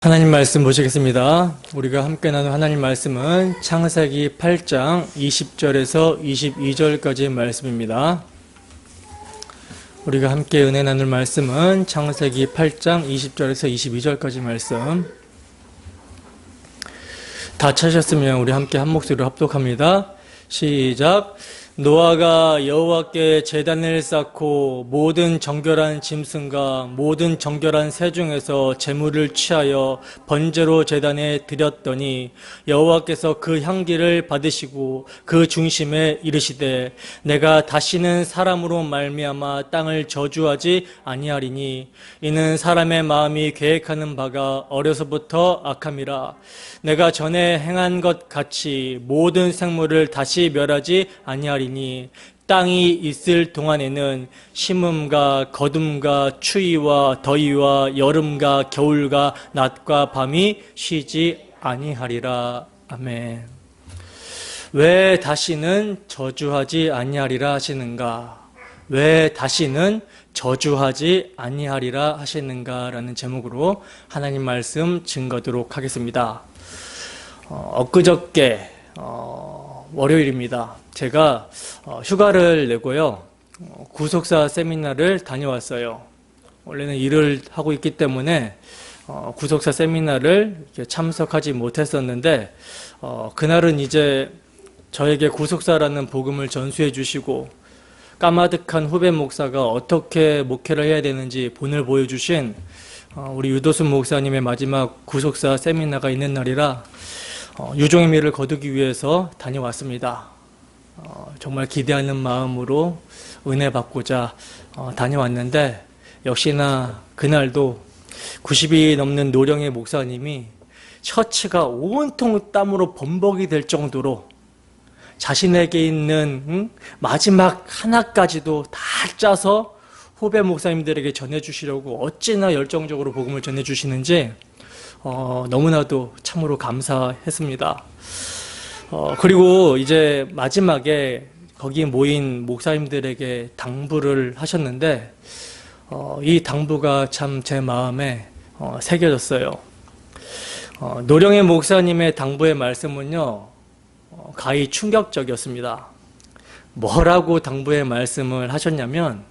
하나님 말씀 보시겠습니다. 우리가 함께 나눌 하나님 말씀은 창세기 8장 20절에서 22절까지의 말씀입니다. 우리가 함께 은혜 나눌 말씀은 창세기 8장 20절에서 22절까지 말씀. 다 찾으셨으면 우리 함께 한 목소리로 합독합니다. 시작. 노아가 여호와께 제단을 쌓고 모든 정결한 짐승과 모든 정결한 새 중에서 제물을 취하여 번제로 제단에 드렸더니 여호와께서 그 향기를 받으시고 그 중심에 이르시되 내가 다시는 사람으로 말미암아 땅을 저주하지 아니하리니 이는 사람의 마음이 계획하는 바가 어려서부터 악함이라. 내가 전에 행한 것 같이 모든 생물을 다시 멸하지 아니하리니 땅이 있을 동안에는 심음과 거둠과 추위와 더위와 여름과 겨울과 낮과 밤이 쉬지 아니하리라. 아멘. 왜 다시는 저주하지 아니하리라 하시는가? 왜 다시는 저주하지 아니하리라 하시는가라는 제목으로 하나님 말씀 증거하도록 하겠습니다. 엊그저께 월요일입니다. 제가 휴가를 내고요. 구속사 세미나를 다녀왔어요. 원래는 일을 하고 있기 때문에 구속사 세미나를 참석하지 못했었는데 그날은 이제 저에게 구속사라는 복음을 전수해 주시고 까마득한 후배 목사가 어떻게 목회를 해야 되는지 본을 보여주신 우리 유도순 목사님의 마지막 구속사 세미나가 있는 날이라 유종의 미를 거두기 위해서 다녀왔습니다. 정말 기대하는 마음으로 은혜 받고자 다녀왔는데 역시나 그날도 90이 넘는 노령의 목사님이 셔츠가 온통 땀으로 범벅이 될 정도로 자신에게 있는 마지막 하나까지도 다 짜서 후배 목사님들에게 전해주시려고 어찌나 열정적으로 복음을 전해주시는지 너무나도 참으로 감사했습니다. 그리고 이제 마지막에 거기 모인 목사님들에게 당부를 하셨는데 이 당부가 참 제 마음에 새겨졌어요. 노령의 목사님의 당부의 말씀은요, 가히 충격적이었습니다. 뭐라고 당부의 말씀을 하셨냐면,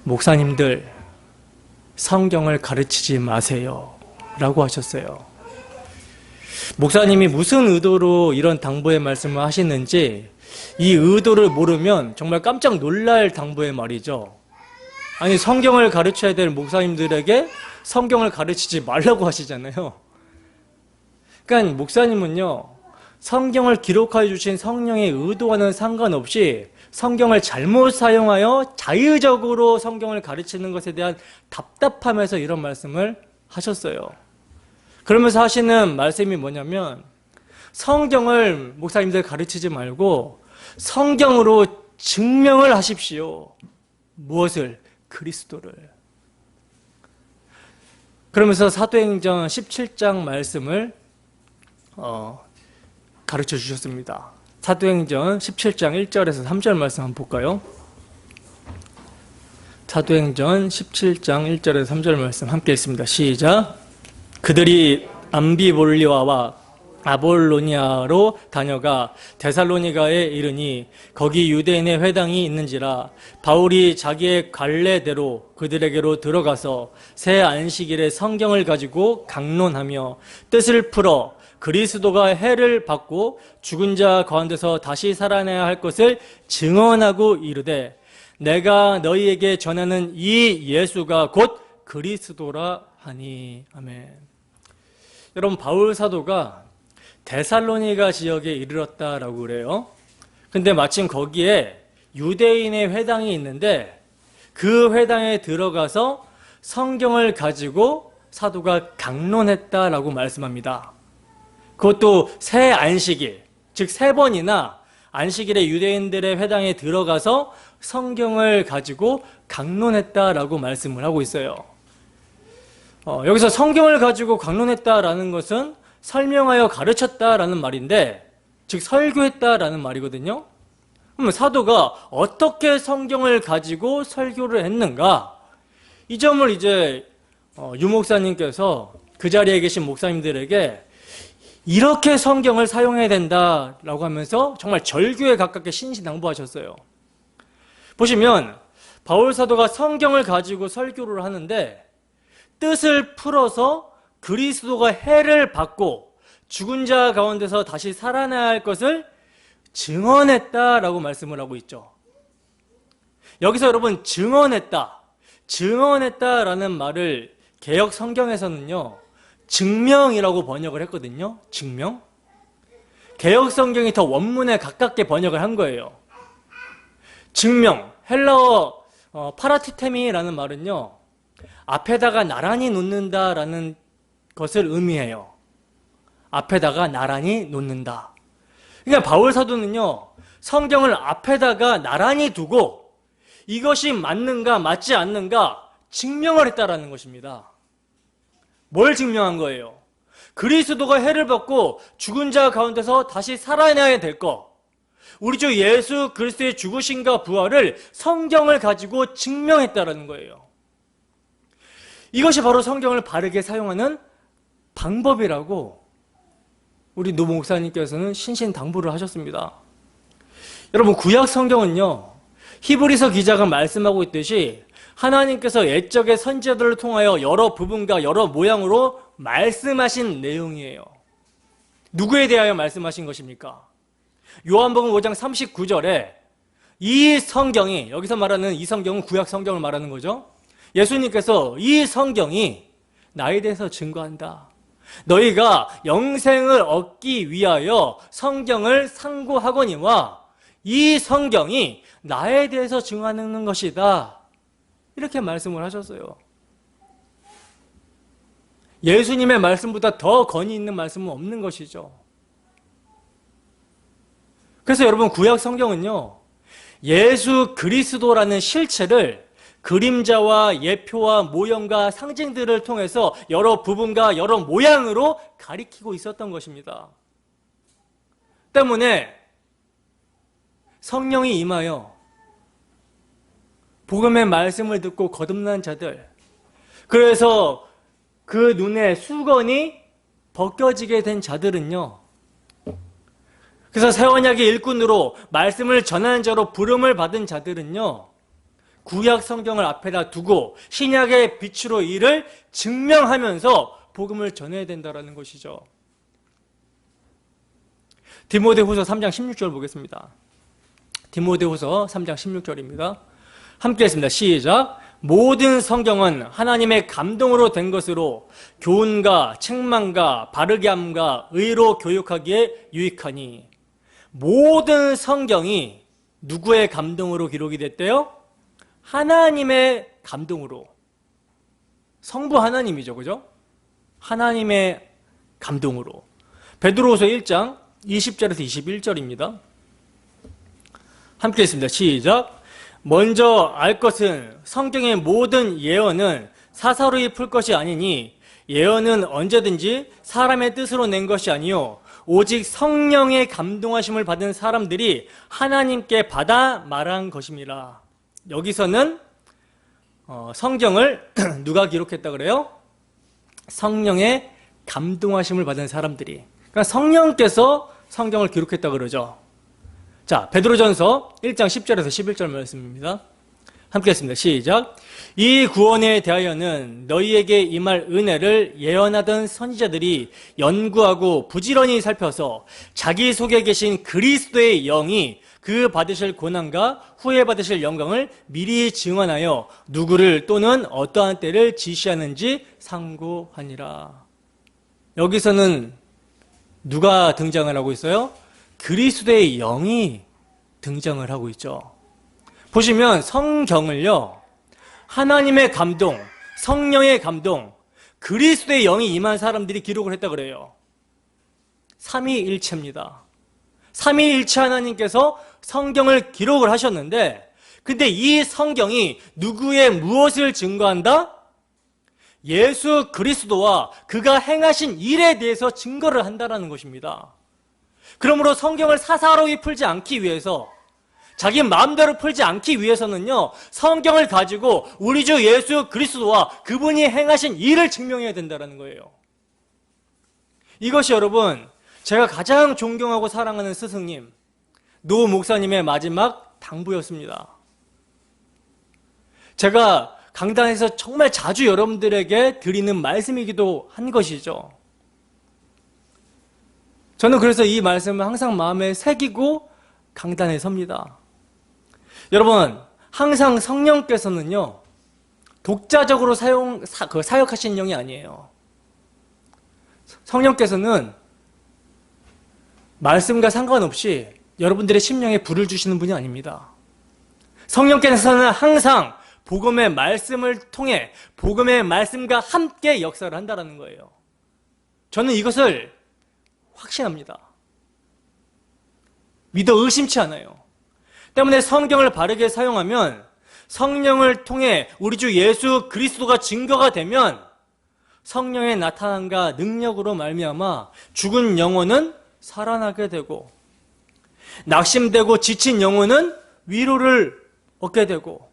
목사님들 성경을 가르치지 마세요 라고 하셨어요. 목사님이 무슨 의도로 이런 당부의 말씀을 하시는지 이 의도를 모르면 정말 깜짝 놀랄 당부의 말이죠. 아니, 성경을 가르쳐야 될 목사님들에게 성경을 가르치지 말라고 하시잖아요. 그러니까 목사님은요, 성경을 기록하여 주신 성령의 의도와는 상관없이 성경을 잘못 사용하여 자의적으로 성경을 가르치는 것에 대한 답답함에서 이런 말씀을 하셨어요. 그러면서 하시는 말씀이 뭐냐면, 성경을 목사님들 가르치지 말고 성경으로 증명을 하십시오. 무엇을? 그리스도를. 그러면서 사도행전 17장 말씀을 가르쳐 주셨습니다. 사도행전 17장 1절에서 3절 말씀 한번 볼까요? 사도행전 17장 1절에서 3절 말씀 함께 읽습니다. 시작. 그들이 암비볼리아와 아볼로니아로 다녀가 데살로니가에 이르니 거기 유대인의 회당이 있는지라 바울이 자기의 관례대로 그들에게로 들어가서 새 안식일에 성경을 가지고 강론하며 뜻을 풀어 그리스도가 해를 받고 죽은 자 가운데서 다시 살아나야 할 것을 증언하고 이르되 내가 너희에게 전하는 이 예수가 곧 그리스도라 하니. 아멘. 여러분, 바울 사도가 데살로니가 지역에 이르렀다라고 그래요. 근데 마침 거기에 유대인의 회당이 있는데 그 회당에 들어가서 성경을 가지고 사도가 강론했다라고 말씀합니다. 그것도 새 안식일, 즉 3번이나 안식일에 유대인들의 회당에 들어가서 성경을 가지고 강론했다라고 말씀을 하고 있어요. 여기서 성경을 가지고 강론했다라는 것은 설명하여 가르쳤다라는 말인데, 즉 설교했다라는 말이거든요. 그럼 사도가 어떻게 성경을 가지고 설교를 했는가? 이 점을 이제 유 목사님께서 그 자리에 계신 목사님들에게 이렇게 성경을 사용해야 된다라고 하면서 정말 절규에 가깝게 신신당부하셨어요. 보시면 바울 사도가 성경을 가지고 설교를 하는데 뜻을 풀어서 그리스도가 해를 받고 죽은 자 가운데서 다시 살아나야 할 것을 증언했다라고 말씀을 하고 있죠. 여기서 여러분 증언했다라는 말을 개역 성경에서는요 증명이라고 번역을 했거든요. 증명. 개역 성경이 더 원문에 가깝게 번역을 한 거예요. 증명, 헬라어 파라티테미라는 말은요 앞에다가 나란히 놓는다라는 것을 의미해요. 앞에다가 나란히 놓는다. 그러니까 바울 사도는요 성경을 앞에다가 나란히 두고 이것이 맞는가 맞지 않는가 증명을 했다라는 것입니다. 뭘 증명한 거예요? 그리스도가 해를 받고 죽은 자 가운데서 다시 살아나야 될 것, 우리 주 예수 그리스도의 죽으심과 부활을 성경을 가지고 증명했다라는 거예요. 이것이 바로 성경을 바르게 사용하는 방법이라고 우리 노 목사님께서는 신신당부를 하셨습니다. 여러분 구약 성경은요 히브리서 기자가 말씀하고 있듯이 하나님께서 옛적의 선지자들을 통하여 여러 부분과 여러 모양으로 말씀하신 내용이에요. 누구에 대하여 말씀하신 것입니까? 요한복음 5장 39절에 이 성경이, 여기서 말하는 이 성경은 구약 성경을 말하는 거죠. 예수님께서 이 성경이 나에 대해서 증거한다. 너희가 영생을 얻기 위하여 성경을 상고하거니와 이 성경이 나에 대해서 증언하는 것이다. 이렇게 말씀을 하셨어요. 예수님의 말씀보다 더 권위 있는 말씀은 없는 것이죠. 그래서 여러분 구약 성경은요 예수 그리스도라는 실체를 그림자와 예표와 모형과 상징들을 통해서 여러 부분과 여러 모양으로 가리키고 있었던 것입니다. 때문에 성령이 임하여 복음의 말씀을 듣고 거듭난 자들, 그래서 그 눈에 수건이 벗겨지게 된 자들은요 그래서 새언약의 일꾼으로 말씀을 전하는 자로 부름을 받은 자들은요 구약 성경을 앞에다 두고 신약의 빛으로 이를 증명하면서 복음을 전해야 된다는 것이죠. 디모데후서 3장 16절 보겠습니다. 디모데후서 3장 16절입니다. 함께 했습니다. 시작. 모든 성경은 하나님의 감동으로 된 것으로 교훈과 책망과 바르게 함과 의로 교육하기에 유익하니. 모든 성경이 누구의 감동으로 기록이 됐대요? 하나님의 감동으로. 성부 하나님이죠, 그죠? 하나님의 감동으로. 베드로후서 1장 20절에서 21절입니다. 함께 했습니다. 시작. 먼저 알 것은 성경의 모든 예언은 사사로이 풀 것이 아니니 예언은 언제든지 사람의 뜻으로 낸 것이 아니요 오직 성령의 감동하심을 받은 사람들이 하나님께 받아 말한 것입니다. 여기서는 성경을 누가 기록했다 그래요? 성령의 감동하심을 받은 사람들이. 그러니까 성령께서 성경을 기록했다 그러죠. 자, 베드로전서 1장 10절에서 11절 말씀입니다. 함께 했습니다. 시작. 이 구원에 대하여는 너희에게 임할 은혜를 예언하던 선지자들이 연구하고 부지런히 살펴서 자기 속에 계신 그리스도의 영이 그 받으실 고난과 후에 받으실 영광을 미리 증언하여 누구를 또는 어떠한 때를 지시하는지 상고하니라. 여기서는 누가 등장을 하고 있어요? 그리스도의 영이 등장을 하고 있죠. 보시면 성경을요 하나님의 감동, 성령의 감동, 그리스도의 영이 임한 사람들이 기록을 했다 그래요. 삼위일체입니다. 삼위일체 하나님께서 성경을 기록을 하셨는데, 근데 이 성경이 누구의 무엇을 증거한다? 예수 그리스도와 그가 행하신 일에 대해서 증거를 한다는 것입니다. 그러므로 성경을 사사로이 풀지 않기 위해서, 자기 마음대로 풀지 않기 위해서는요 성경을 가지고 우리 주 예수 그리스도와 그분이 행하신 일을 증명해야 된다는 거예요. 이것이 여러분, 제가 가장 존경하고 사랑하는 스승님 노 목사님의 마지막 당부였습니다. 제가 강단에서 정말 자주 여러분들에게 드리는 말씀이기도 한 것이죠. 저는 그래서 이 말씀을 항상 마음에 새기고 강단에 섭니다. 여러분, 항상 성령께서는요, 독자적으로 사역하시는 영이 아니에요. 성령께서는 말씀과 상관없이 여러분들의 심령에 불을 주시는 분이 아닙니다. 성령께서는 항상 복음의 말씀을 통해 복음의 말씀과 함께 역사를 한다는 거예요. 저는 이것을 확신합니다. 믿어 의심치 않아요. 때문에 성경을 바르게 사용하면 성령을 통해 우리 주 예수 그리스도가 증거가 되면 성령의 나타남과 능력으로 말미암아 죽은 영혼은 살아나게 되고 낙심되고 지친 영혼은 위로를 얻게 되고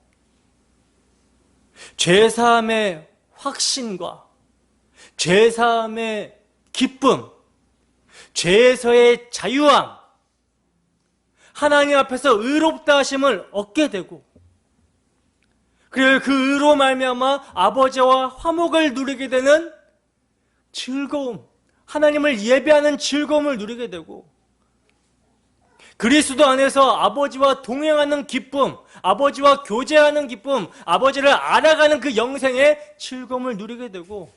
죄사함의 확신과 죄사함의 기쁨, 죄에서의 자유함, 하나님 앞에서 의롭다 하심을 얻게 되고 그리고 그 의로 말미암아 아버지와 화목을 누리게 되는 즐거움, 하나님을 예배하는 즐거움을 누리게 되고 그리스도 안에서 아버지와 동행하는 기쁨, 아버지와 교제하는 기쁨, 아버지를 알아가는 그 영생의 즐거움을 누리게 되고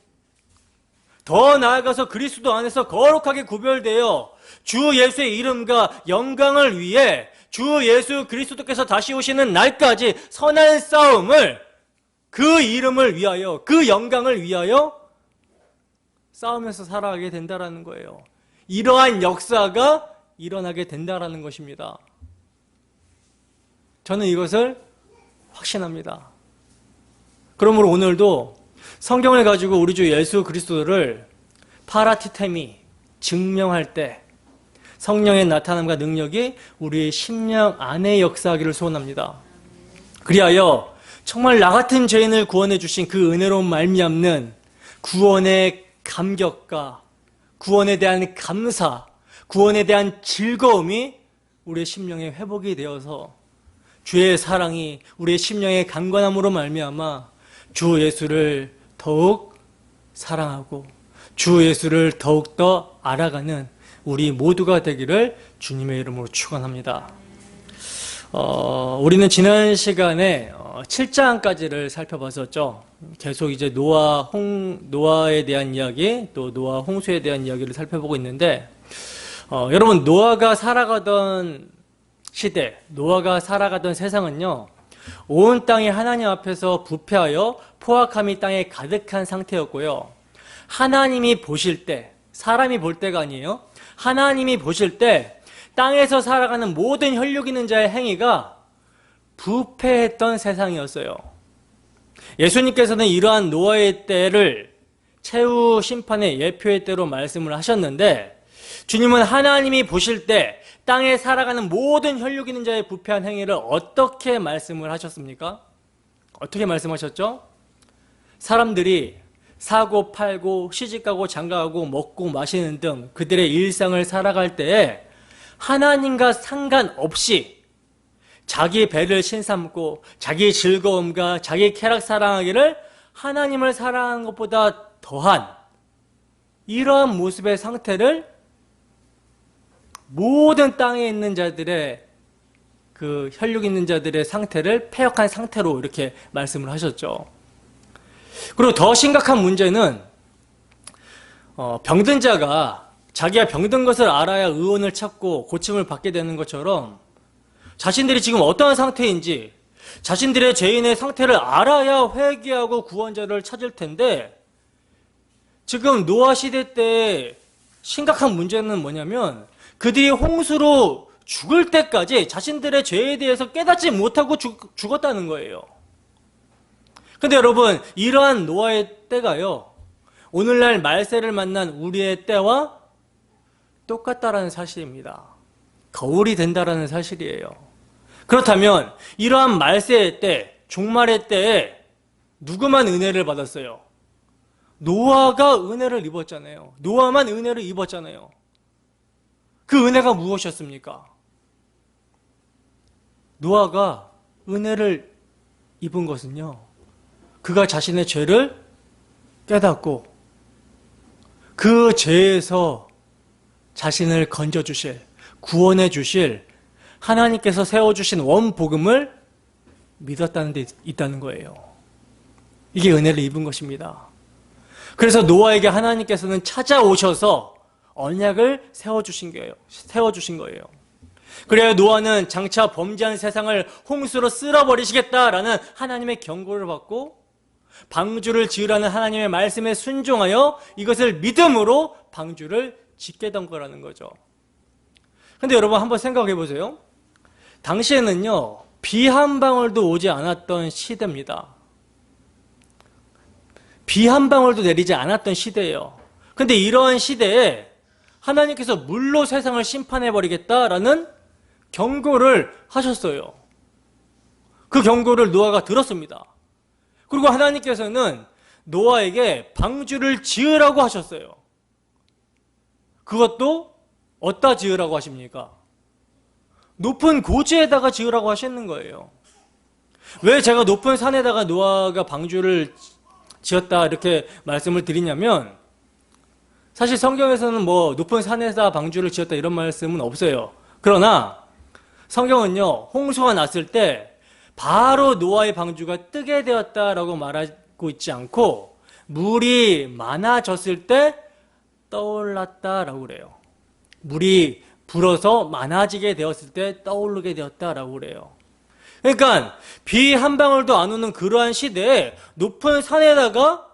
더 나아가서 그리스도 안에서 거룩하게 구별되어 주 예수의 이름과 영광을 위해 주 예수 그리스도께서 다시 오시는 날까지 선한 싸움을 그 이름을 위하여 그 영광을 위하여 싸우면서 살아가게 된다는 거예요. 이러한 역사가 일어나게 된다는 것입니다. 저는 이것을 확신합니다. 그러므로 오늘도 성경을 가지고 우리 주 예수 그리스도를 파라티테미 증명할 때 성령의 나타남과 능력이 우리의 심령 안에 역사하기를 소원합니다. 그리하여 정말 나 같은 죄인을 구원해 주신 그 은혜로운 말미암는 구원의 감격과 구원에 대한 감사, 구원에 대한 즐거움이 우리의 심령의 회복이 되어서 주의 사랑이 우리의 심령의 강건함으로 말미암아 주 예수를 더욱 사랑하고 주 예수를 더욱더 알아가는 우리 모두가 되기를 주님의 이름으로 축원합니다. 우리는 지난 시간에 7장까지를 살펴봤었죠. 계속 이제 노아에 대한 이야기, 또 노아 홍수에 대한 이야기를 살펴보고 있는데, 여러분, 노아가 살아가던 시대, 노아가 살아가던 세상은요, 온 땅이 하나님 앞에서 부패하여 포악함이 땅에 가득한 상태였고요. 하나님이 보실 때, 사람이 볼 때가 아니에요. 하나님이 보실 때 땅에서 살아가는 모든 혈육 있는 자의 행위가 부패했던 세상이었어요. 예수님께서는 이러한 노아의 때를 최후 심판의 예표의 때로 말씀을 하셨는데, 주님은 하나님이 보실 때 땅에 살아가는 모든 혈육 있는 자의 부패한 행위를 어떻게 말씀을 하셨습니까? 어떻게 말씀하셨죠? 사람들이 사고 팔고 시집가고 장가가고 먹고 마시는 등 그들의 일상을 살아갈 때에 하나님과 상관없이 자기 배를 신삼고 자기 즐거움과 자기 쾌락 사랑하기를 하나님을 사랑하는 것보다 더한 이러한 모습의 상태를 모든 땅에 있는 자들의 그 혈육 있는 자들의 상태를 패역한 상태로 이렇게 말씀을 하셨죠. 그리고 더 심각한 문제는 병든 자가 자기가 병든 것을 알아야 의원을 찾고 고침을 받게 되는 것처럼 자신들이 지금 어떠한 상태인지 자신들의 죄인의 상태를 알아야 회개하고 구원자를 찾을 텐데, 지금 노아 시대 때 심각한 문제는 뭐냐면 그들이 홍수로 죽을 때까지 자신들의 죄에 대해서 깨닫지 못하고 죽었다는 거예요. 근데 여러분, 이러한 노아의 때가요, 오늘날 말세를 만난 우리의 때와 똑같다라는 사실입니다. 거울이 된다라는 사실이에요. 그렇다면 이러한 말세의 때, 종말의 때에 누구만 은혜를 받았어요? 노아가 은혜를 입었잖아요. 노아만 은혜를 입었잖아요. 그 은혜가 무엇이었습니까? 노아가 은혜를 입은 것은요, 그가 자신의 죄를 깨닫고 그 죄에서 자신을 건져주실, 구원해 주실 하나님께서 세워주신 원복음을 믿었다는 데 있다는 거예요. 이게 은혜를 입은 것입니다. 그래서 노아에게 하나님께서는 찾아오셔서 언약을 세워주신 거예요. 그래야 노아는 장차 범죄한 세상을 홍수로 쓸어버리시겠다라는 하나님의 경고를 받고 방주를 지으라는 하나님의 말씀에 순종하여 이것을 믿음으로 방주를 짓게 된 거라는 거죠. 근데 여러분 한번 생각해 보세요. 당시에는요, 비 한 방울도 오지 않았던 시대입니다. 비 한 방울도 내리지 않았던 시대예요. 근데 이러한 시대에 하나님께서 물로 세상을 심판해버리겠다라는 경고를 하셨어요. 그 경고를 노아가 들었습니다. 그리고 하나님께서는 노아에게 방주를 지으라고 하셨어요. 그것도 어디다 지으라고 하십니까? 높은 고지에다가 지으라고 하시는 거예요. 왜 제가 높은 산에다가 노아가 방주를 지었다 이렇게 말씀을 드리냐면, 사실 성경에서는 뭐 높은 산에다 방주를 지었다 이런 말씀은 없어요. 그러나 성경은요, 홍수가 났을 때 바로 노아의 방주가 뜨게 되었다라고 말하고 있지 않고, 물이 많아졌을 때 떠올랐다라고 그래요. 물이 불어서 많아지게 되었을 때 떠오르게 되었다라고 그래요. 그러니까 비 한 방울도 안 오는 그러한 시대에 높은 산에다가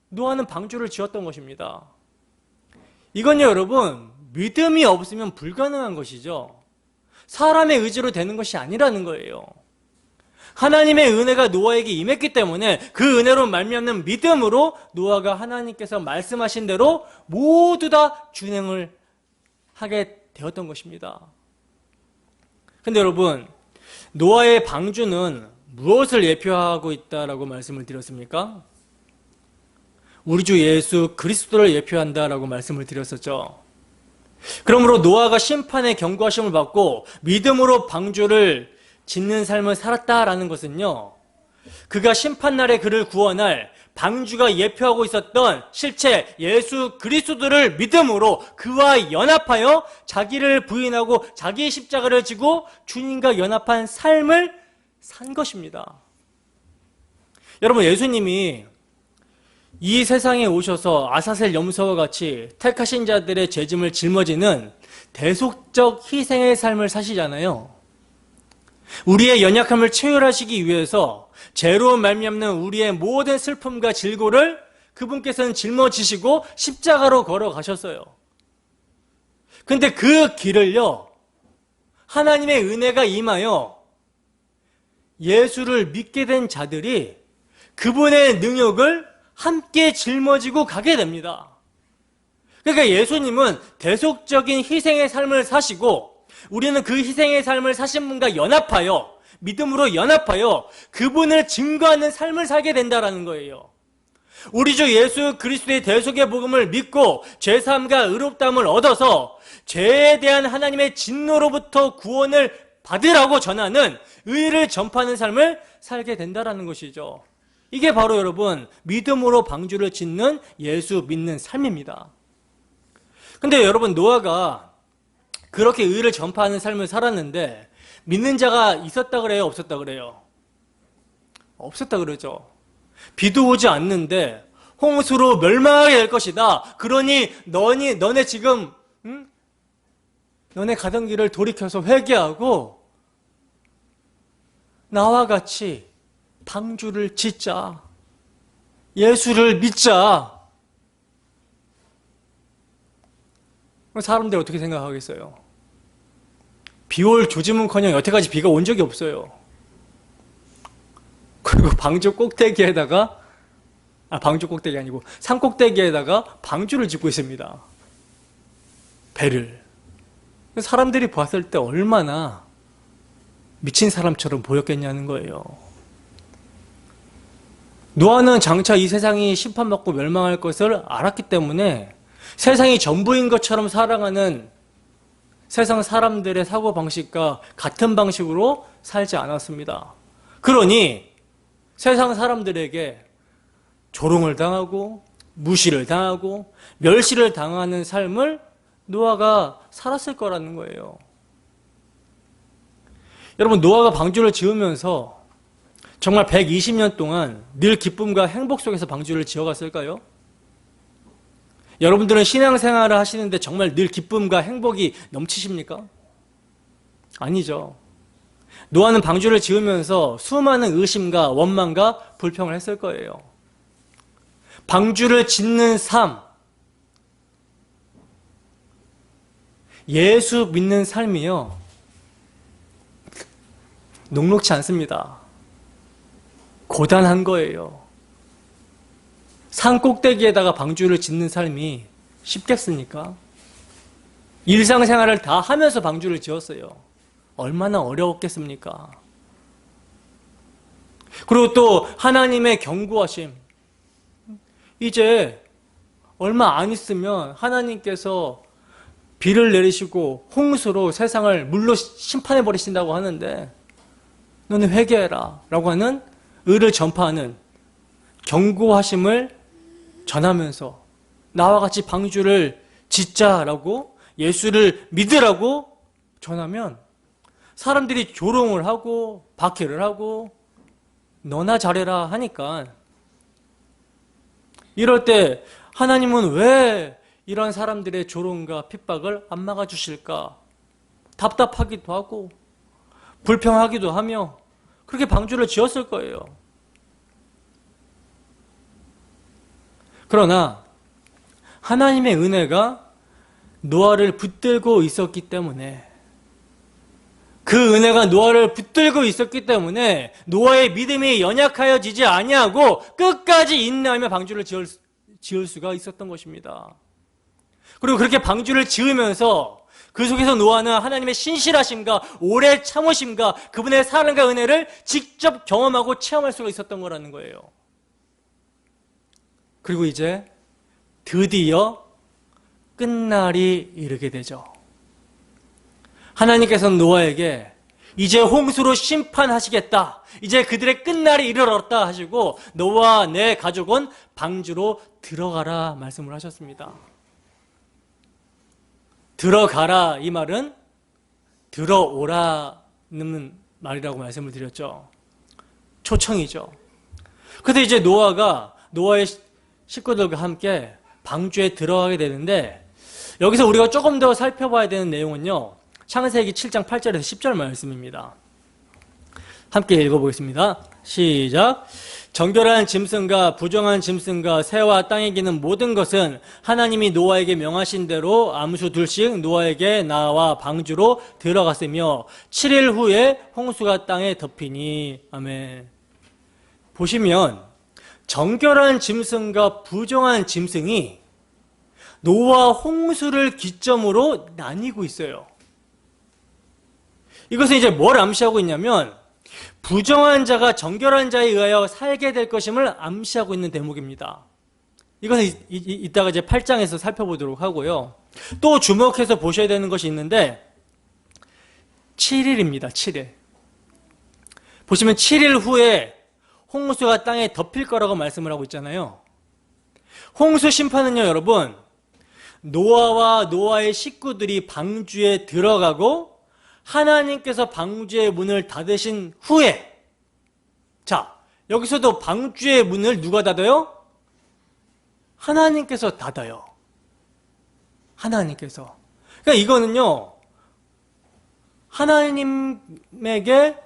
노아는 방주를 지었던 것입니다. 이건요, 여러분, 믿음이 없으면 불가능한 것이죠. 사람의 의지로 되는 것이 아니라는 거예요. 하나님의 은혜가 노아에게 임했기 때문에 그 은혜로 말미암는 믿음으로 노아가 하나님께서 말씀하신 대로 모두 다 준행을 하게 되었던 것입니다. 근데 여러분, 노아의 방주는 무엇을 예표하고 있다라고 말씀을 드렸습니까? 우리 주 예수 그리스도를 예표한다라고 말씀을 드렸었죠. 그러므로 노아가 심판의 경고하심을 받고 믿음으로 방주를 짓는 삶을 살았다라는 것은요, 그가 심판날에 그를 구원할 방주가 예표하고 있었던 실체 예수 그리스도를 믿음으로 그와 연합하여 자기를 부인하고 자기의 십자가를 지고 주님과 연합한 삶을 산 것입니다. 여러분, 예수님이 이 세상에 오셔서 아사셀 염소와 같이 택하신 자들의 죄짐을 짊어지는 대속적 희생의 삶을 사시잖아요. 우리의 연약함을 체휼하시기 위해서 죄로 말미암는 우리의 모든 슬픔과 질고를 그분께서는 짊어지시고 십자가로 걸어가셨어요. 근데 그 길을요, 하나님의 은혜가 임하여 예수를 믿게 된 자들이 그분의 능력을 함께 짊어지고 가게 됩니다. 그러니까 예수님은 대속적인 희생의 삶을 사시고 우리는 그 희생의 삶을 사신 분과 연합하여 믿음으로 연합하여 그분을 증거하는 삶을 살게 된다는 거예요. 우리 주 예수 그리스도의 대속의 복음을 믿고 죄사함과 의롭다함을 얻어서 죄에 대한 하나님의 진노로부터 구원을 받으라고 전하는 의를 전파하는 삶을 살게 된다는 것이죠. 이게 바로 여러분 믿음으로 방주를 짓는 예수 믿는 삶입니다. 근데 여러분, 노아가 그렇게 의를 전파하는 삶을 살았는데 믿는 자가 있었다 그래요? 없었다 그래요? 없었다 그러죠. 비도 오지 않는데 홍수로 멸망하게 될 것이다. 그러니 너네 지금 너네 가던 길을 돌이켜서 회개하고 나와 같이 방주를 짓자. 예수를 믿자. 사람들이 어떻게 생각하겠어요? 비올 조짐은커녕 여태까지 비가 온 적이 없어요. 그리고 방주 꼭대기에다가 방주 꼭대기 아니고 산 꼭대기에다가 방주를 짓고 있습니다. 배를. 사람들이 봤을 때 얼마나 미친 사람처럼 보였겠냐는 거예요. 노아는 장차 이 세상이 심판받고 멸망할 것을 알았기 때문에 세상이 전부인 것처럼 살아가는 세상 사람들의 사고방식과 같은 방식으로 살지 않았습니다. 그러니 세상 사람들에게 조롱을 당하고 무시를 당하고 멸시를 당하는 삶을 노아가 살았을 거라는 거예요. 여러분, 노아가 방주를 지으면서 정말 120년 동안 늘 기쁨과 행복 속에서 방주를 지어갔을까요? 여러분들은 신앙생활을 하시는데 정말 늘 기쁨과 행복이 넘치십니까? 아니죠. 노아는 방주를 지으면서 수많은 의심과 원망과 불평을 했을 거예요. 방주를 짓는 삶, 예수 믿는 삶이요, 녹록치 않습니다. 고단한 거예요. 산 꼭대기에다가 방주를 짓는 삶이 쉽겠습니까? 일상생활을 다 하면서 방주를 지었어요. 얼마나 어려웠겠습니까? 그리고 또 하나님의 경고하심. 이제 얼마 안 있으면 하나님께서 비를 내리시고 홍수로 세상을 물로 심판해 버리신다고 하는데 너는 회개해라 라고 하는 의를 전파하는 경고하심을 전하면서 나와 같이 방주를 짓자라고 예수를 믿으라고 전하면 사람들이 조롱을 하고 박해를 하고 너나 잘해라 하니까 이럴 때 하나님은 왜 이런 사람들의 조롱과 핍박을 안 막아주실까? 답답하기도 하고 불평하기도 하며 그렇게 방주를 지었을 거예요. 그러나 하나님의 은혜가 노아를 붙들고 있었기 때문에 그 은혜가 노아를 붙들고 있었기 때문에 노아의 믿음이 연약하여지지 아니하고 끝까지 인내하며 방주를 지을 수가 있었던 것입니다. 그리고 그렇게 방주를 지으면서 그 속에서 노아는 하나님의 신실하심과 오래 참으심과 그분의 사랑과 은혜를 직접 경험하고 체험할 수가 있었던 거라는 거예요. 그리고 이제 드디어 끝날이 이르게 되죠. 하나님께서는 노아에게 이제 홍수로 심판하시겠다. 이제 그들의 끝날이 이르렀다 하시고 너와 내 가족은 방주로 들어가라 말씀을 하셨습니다. 들어가라 이 말은 들어오라는 말이라고 말씀을 드렸죠. 초청이죠. 그런데 이제 노아의 식구들과 함께 방주에 들어가게 되는데 여기서 우리가 조금 더 살펴봐야 되는 내용은요. 창세기 7장 8절에서 10절 말씀입니다. 함께 읽어보겠습니다. 시작. 정결한 짐승과 부정한 짐승과 새와 땅에 기는 모든 것은 하나님이 노아에게 명하신 대로 암수 둘씩 노아에게 나와 방주로 들어갔으며 7일 후에 홍수가 땅에 덮이니. 아멘. 보시면 정결한 짐승과 부정한 짐승이 노아 홍수를 기점으로 나뉘고 있어요. 이것은 이제 뭘 암시하고 있냐면 부정한 자가 정결한 자에 의하여 살게 될 것임을 암시하고 있는 대목입니다. 이것은 이따가 이제 8장에서 살펴보도록 하고요. 또 주목해서 보셔야 되는 것이 있는데 7일입니다. 7일. 보시면 7일 후에 홍수가 땅에 덮일 거라고 말씀을 하고 있잖아요. 홍수 심판은요, 여러분, 노아와 노아의 식구들이 방주에 들어가고 하나님께서 방주의 문을 닫으신 후에, 자, 여기서도 방주의 문을 누가 닫아요? 하나님께서 닫아요. 하나님께서. 그러니까 이거는요, 하나님에게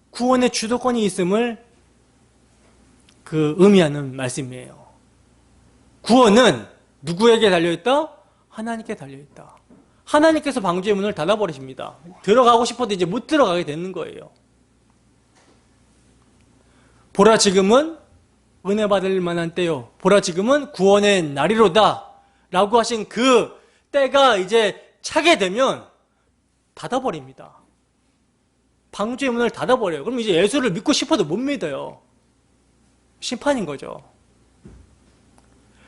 구원의 주도권이 있음을 의미하는 말씀이에요. 구원은 누구에게 달려있다? 하나님께 달려있다. 하나님께서 방주의 문을 닫아버리십니다. 들어가고 싶어도 이제 못 들어가게 되는 거예요. 보라 지금은 은혜 받을 만한 때요. 보라 지금은 구원의 날이로다. 라고 하신 그 때가 이제 차게 되면 닫아버립니다. 방주의 문을 닫아버려요. 그럼 이제 예수를 믿고 싶어도 못 믿어요. 심판인 거죠.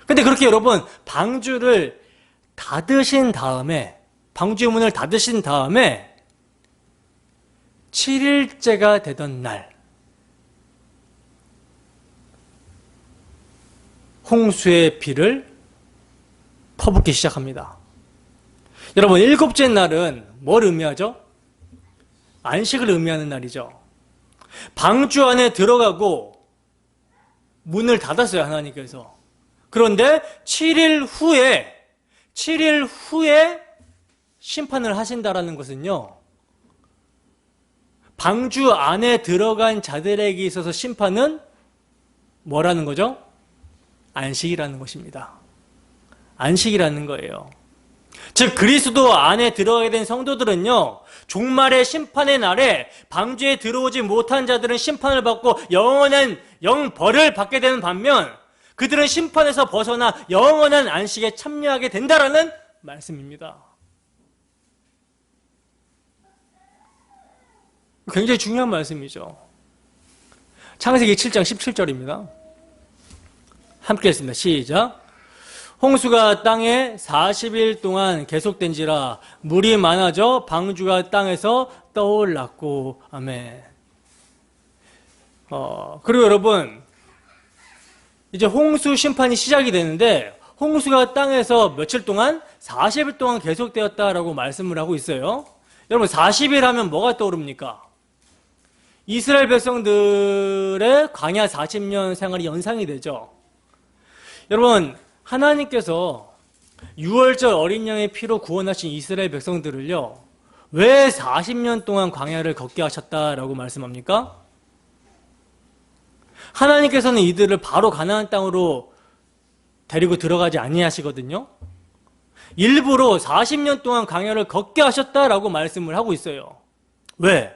근데 그렇게 여러분 방주를 닫으신 다음에, 방주의 문을 닫으신 다음에 7일째가 되던 날 홍수의 비를 퍼붓기 시작합니다. 여러분, 7째 날은 뭘 의미하죠? 안식을 의미하는 날이죠. 방주 안에 들어가고 문을 닫았어요, 하나님께서. 그런데 7일 후에 심판을 하신다라는 것은요, 방주 안에 들어간 자들에게 있어서 심판은 뭐라는 거죠? 안식이라는 것입니다. 안식이라는 거예요. 즉 그리스도 안에 들어가게 된 성도들은요, 종말의 심판의 날에 방주에 들어오지 못한 자들은 심판을 받고 영원한 영벌을 받게 되는 반면, 그들은 심판에서 벗어나 영원한 안식에 참여하게 된다라는 말씀입니다. 굉장히 중요한 말씀이죠. 창세기 7장 17절입니다. 함께 했습니다. 시작. 홍수가 땅에 40일 동안 계속된지라 물이 많아져 방주가 땅에서 떠올랐고. 아멘. 그리고 여러분, 이제 홍수 심판이 시작이 되는데, 홍수가 땅에서 며칠 동안? 40일 동안 계속되었다라고 말씀을 하고 있어요. 여러분, 40일 하면 뭐가 떠오릅니까? 이스라엘 백성들의 광야 40년 생활이 연상이 되죠. 여러분, 하나님께서 6월절 어린 양의 피로 구원하신 이스라엘 백성들을요, 왜 40년 동안 광야를 걷게 하셨다라고 말씀합니까? 하나님께서는 이들을 바로 가나안 땅으로 데리고 들어가지 아니하시거든요. 일부러 40년 동안 광야를 걷게 하셨다라고 말씀을 하고 있어요. 왜?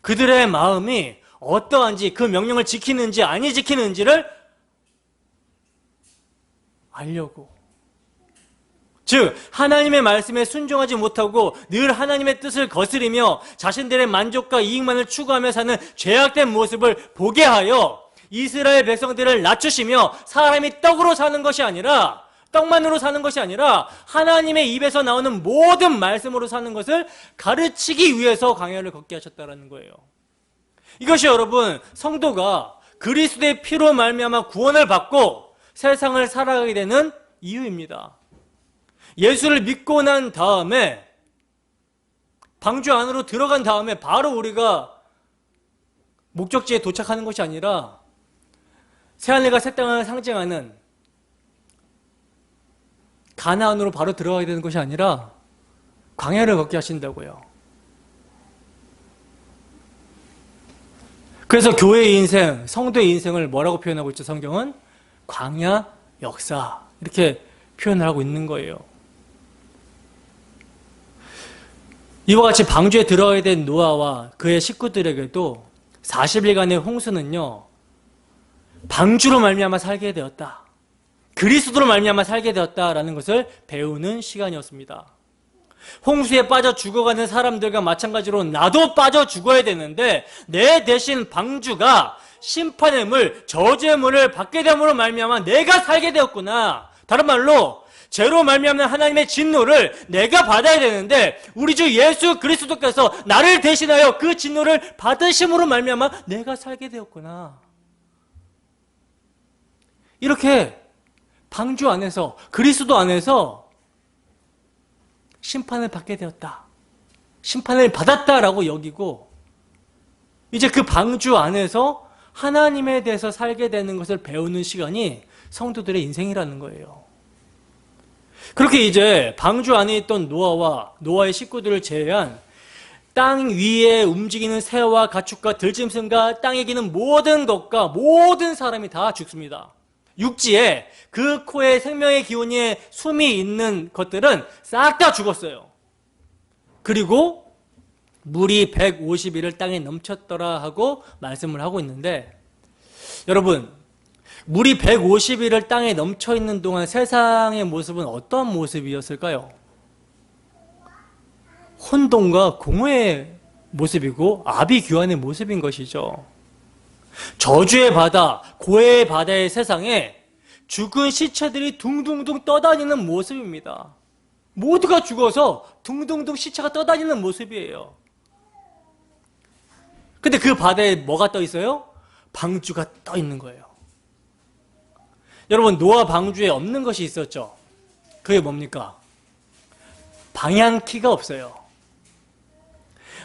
그들의 마음이 어떠한지, 그 명령을 지키는지 아니 지키는지를 알려고. 즉 하나님의 말씀에 순종하지 못하고 늘 하나님의 뜻을 거스리며 자신들의 만족과 이익만을 추구하며 사는 죄악된 모습을 보게 하여 이스라엘 백성들을 낮추시며, 사람이 떡으로 사는 것이 아니라, 떡만으로 사는 것이 아니라 하나님의 입에서 나오는 모든 말씀으로 사는 것을 가르치기 위해서 광야를 걷게 하셨다는 거예요. 이것이 여러분, 성도가 그리스도의 피로 말미암아 구원을 받고 세상을 살아가게 되는 이유입니다. 예수를 믿고 난 다음에, 방주 안으로 들어간 다음에 바로 우리가 목적지에 도착하는 것이 아니라 새하늘과 새 땅을 상징하는 가나안으로 바로 들어가게 되는 것이 아니라 광야를 걷게 하신다고요. 그래서 교회의 인생, 성도의 인생을 뭐라고 표현하고 있죠? 성경은 광야 역사, 이렇게 표현을 하고 있는 거예요. 이와 같이 방주에 들어가게 된 노아와 그의 식구들에게도 40일간의 홍수는요, 방주로 말미암아 살게 되었다, 그리스도로 말미암아 살게 되었다라는 것을 배우는 시간이었습니다. 홍수에 빠져 죽어가는 사람들과 마찬가지로 나도 빠져 죽어야 되는데, 내 대신 방주가 심판의 물, 저주의 물을 받게 됨으로 말미암아 내가 살게 되었구나. 다른 말로 죄로 말미암는 하나님의 진노를 내가 받아야 되는데, 우리 주 예수 그리스도께서 나를 대신하여 그 진노를 받으심으로 말미암아 내가 살게 되었구나. 이렇게 방주 안에서, 그리스도 안에서 심판을 받게 되었다, 심판을 받았다라고 여기고, 이제 그 방주 안에서 하나님에 대해서 살게 되는 것을 배우는 시간이 성도들의 인생이라는 거예요. 그렇게 이제 방주 안에 있던 노아와 노아의 식구들을 제외한 땅 위에 움직이는 새와 가축과 들짐승과 땅에 기는 모든 것과 모든 사람이 다 죽습니다. 육지에 그 코에 생명의 기운이 숨이 있는 것들은 싹 다 죽었어요. 그리고 물이 150일을 땅에 넘쳤더라 하고 말씀을 하고 있는데, 여러분, 물이 150일을 땅에 넘쳐있는 동안 세상의 모습은 어떤 모습이었을까요? 혼돈과 공허의 모습이고 아비규환의 모습인 것이죠. 저주의 바다, 고해의 바다의 세상에 죽은 시체들이 둥둥둥 떠다니는 모습입니다. 모두가 죽어서 둥둥둥 시체가 떠다니는 모습이에요. 근데 그 바다에 뭐가 떠 있어요? 방주가 떠 있는 거예요. 여러분, 노아 방주에 없는 것이 있었죠? 그게 뭡니까? 방향키가 없어요.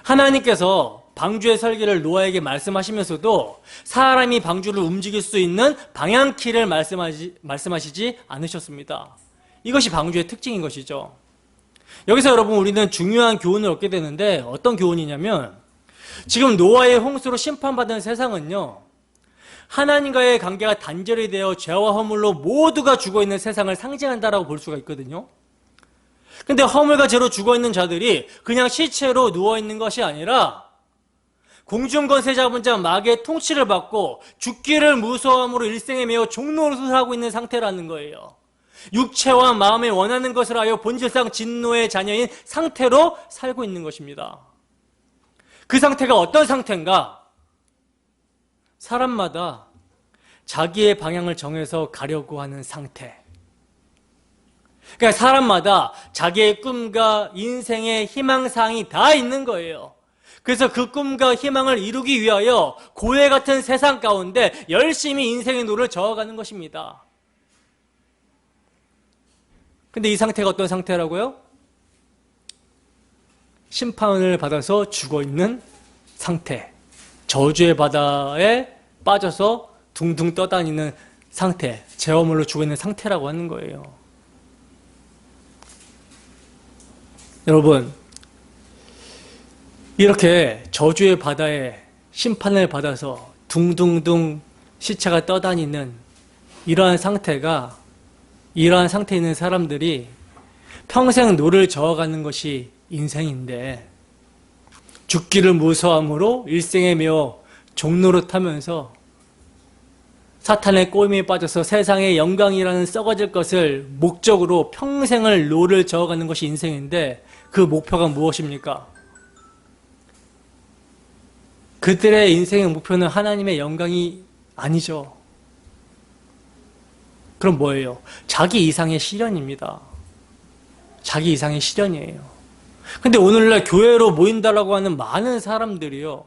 하나님께서 방주의 설계를 노아에게 말씀하시면서도 사람이 방주를 움직일 수 있는 방향키를 말씀하시지 않으셨습니다. 이것이 방주의 특징인 것이죠. 여기서 여러분, 우리는 중요한 교훈을 얻게 되는데, 어떤 교훈이냐면, 지금 노아의 홍수로 심판받은 세상은요, 하나님과의 관계가 단절이 되어 죄와 허물로 모두가 죽어있는 세상을 상징한다라고 볼 수가 있거든요. 근데 허물과 죄로 죽어있는 자들이 그냥 시체로 누워있는 것이 아니라 공중권세 잡은 자 마귀의 통치를 받고 죽기를 무서워함으로 일생에 매여 종노릇하고 있는 상태라는 거예요. 육체와 마음에 원하는 것을 하여 본질상 진노의 자녀인 상태로 살고 있는 것입니다. 그 상태가 어떤 상태인가? 사람마다 자기의 방향을 정해서 가려고 하는 상태. 그러니까 사람마다 자기의 꿈과 인생의 희망사항이 다 있는 거예요. 그래서 그 꿈과 희망을 이루기 위하여 고해 같은 세상 가운데 열심히 인생의 노를 저어가는 것입니다. 근데 이 상태가 어떤 상태라고요? 심판을 받아서 죽어있는 상태. 저주의 바다에 빠져서 둥둥 떠다니는 상태. 죄허물로 죽어있는 상태라고 하는 거예요. 여러분, 이렇게 저주의 바다에 심판을 받아서 둥둥둥 시체가 떠다니는 이러한 상태에 있는 사람들이 평생 노를 저어가는 것이 인생인데, 죽기를 무서워함으로 일생에 매여 종노릇하면서 사탄의 꼬임에 빠져서 세상의 영광이라는 썩어질 것을 목적으로 평생을 노를 저어가는 것이 인생인데, 그 목표가 무엇입니까? 그들의 인생의 목표는 하나님의 영광이 아니죠. 그럼 뭐예요? 자기 이상의 실현입니다. 자기 이상의 실현이에요. 근데 오늘날 교회로 모인다라고 하는 많은 사람들이요,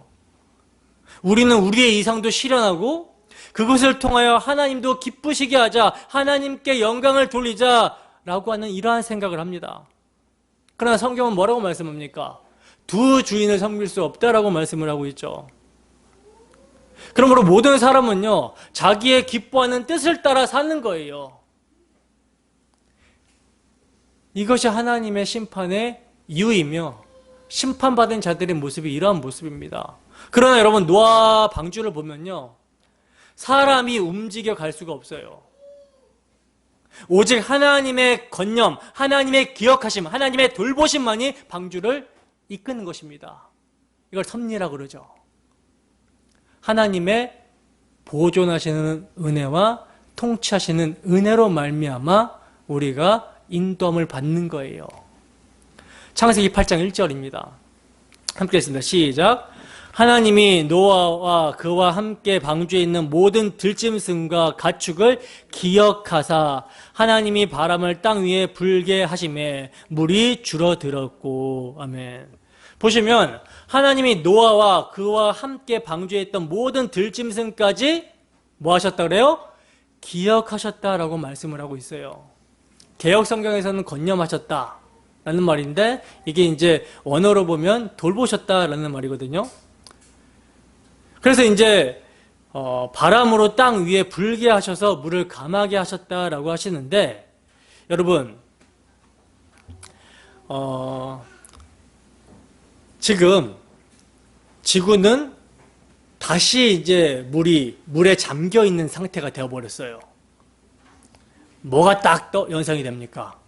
우리는 우리의 이상도 실현하고 그것을 통하여 하나님도 기쁘시게 하자, 하나님께 영광을 돌리자라고 하는 이러한 생각을 합니다. 그러나 성경은 뭐라고 말씀합니까? 두 주인을 섬길 수 없다라고 말씀을 하고 있죠. 그러므로 모든 사람은요, 자기의 기뻐하는 뜻을 따라 사는 거예요. 이것이 하나님의 심판의 이유이며 심판받은 자들의 모습이 이러한 모습입니다. 그러나 여러분, 노아 방주를 보면요, 사람이 움직여 갈 수가 없어요. 오직 하나님의 권념, 하나님의 기억하심, 하나님의 돌보심만이 방주를 이끄는 것입니다. 이걸 섭리라고 그러죠. 하나님의 보존하시는 은혜와 통치하시는 은혜로 말미암아 우리가 인도함을 받는 거예요. 창세기 8장 1절입니다. 함께 읽습니다. 시작. 하나님이 노아와 그와 함께 방주에 있는 모든 들짐승과 가축을 기억하사 하나님이 바람을 땅 위에 불게 하심에 물이 줄어들었고. 아멘. 보시면 하나님이 노아와 그와 함께 방주에 있던 모든 들짐승까지 뭐 하셨다 그래요? 기억하셨다라고 말씀을 하고 있어요. 개역 성경에서는 건념하셨다라는 말인데, 이게 이제 원어로 보면 돌보셨다라는 말이거든요. 그래서 이제 바람으로 땅 위에 불게 하셔서 물을 감하게 하셨다라고 하시는데, 여러분, 지금 지구는 다시 이제 물에 잠겨 있는 상태가 되어버렸어요. 뭐가 딱 연상이 됩니까?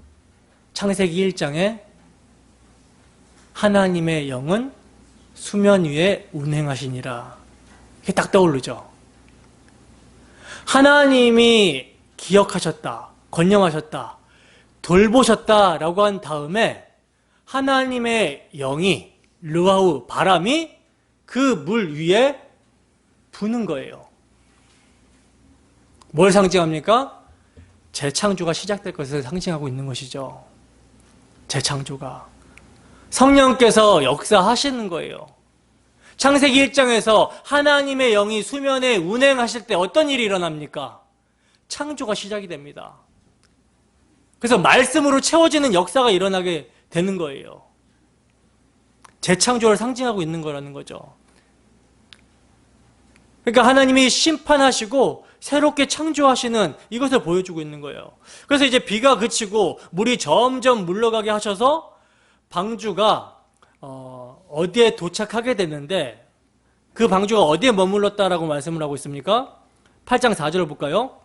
창세기 1장에 하나님의 영은 수면 위에 운행하시니라. 이게 딱 떠오르죠. 하나님이 기억하셨다, 권념하셨다, 돌보셨다라고 한 다음에 하나님의 영이, 르와우, 바람이 그 물 위에 부는 거예요. 뭘 상징합니까? 재창조가 시작될 것을 상징하고 있는 것이죠. 재창조가. 성령께서 역사하시는 거예요. 창세기 1장에서 하나님의 영이 수면에 운행하실 때 어떤 일이 일어납니까? 창조가 시작이 됩니다. 그래서 말씀으로 채워지는 역사가 일어나게 되는 거예요. 재창조를 상징하고 있는 거라는 거죠. 그러니까 하나님이 심판하시고 새롭게 창조하시는 이것을 보여주고 있는 거예요. 그래서 이제 비가 그치고 물이 점점 물러가게 하셔서 방주가 어디에 도착하게 됐는데 그 방주가 어디에 머물렀다라고 말씀을 하고 있습니까? 8장 4절을 볼까요?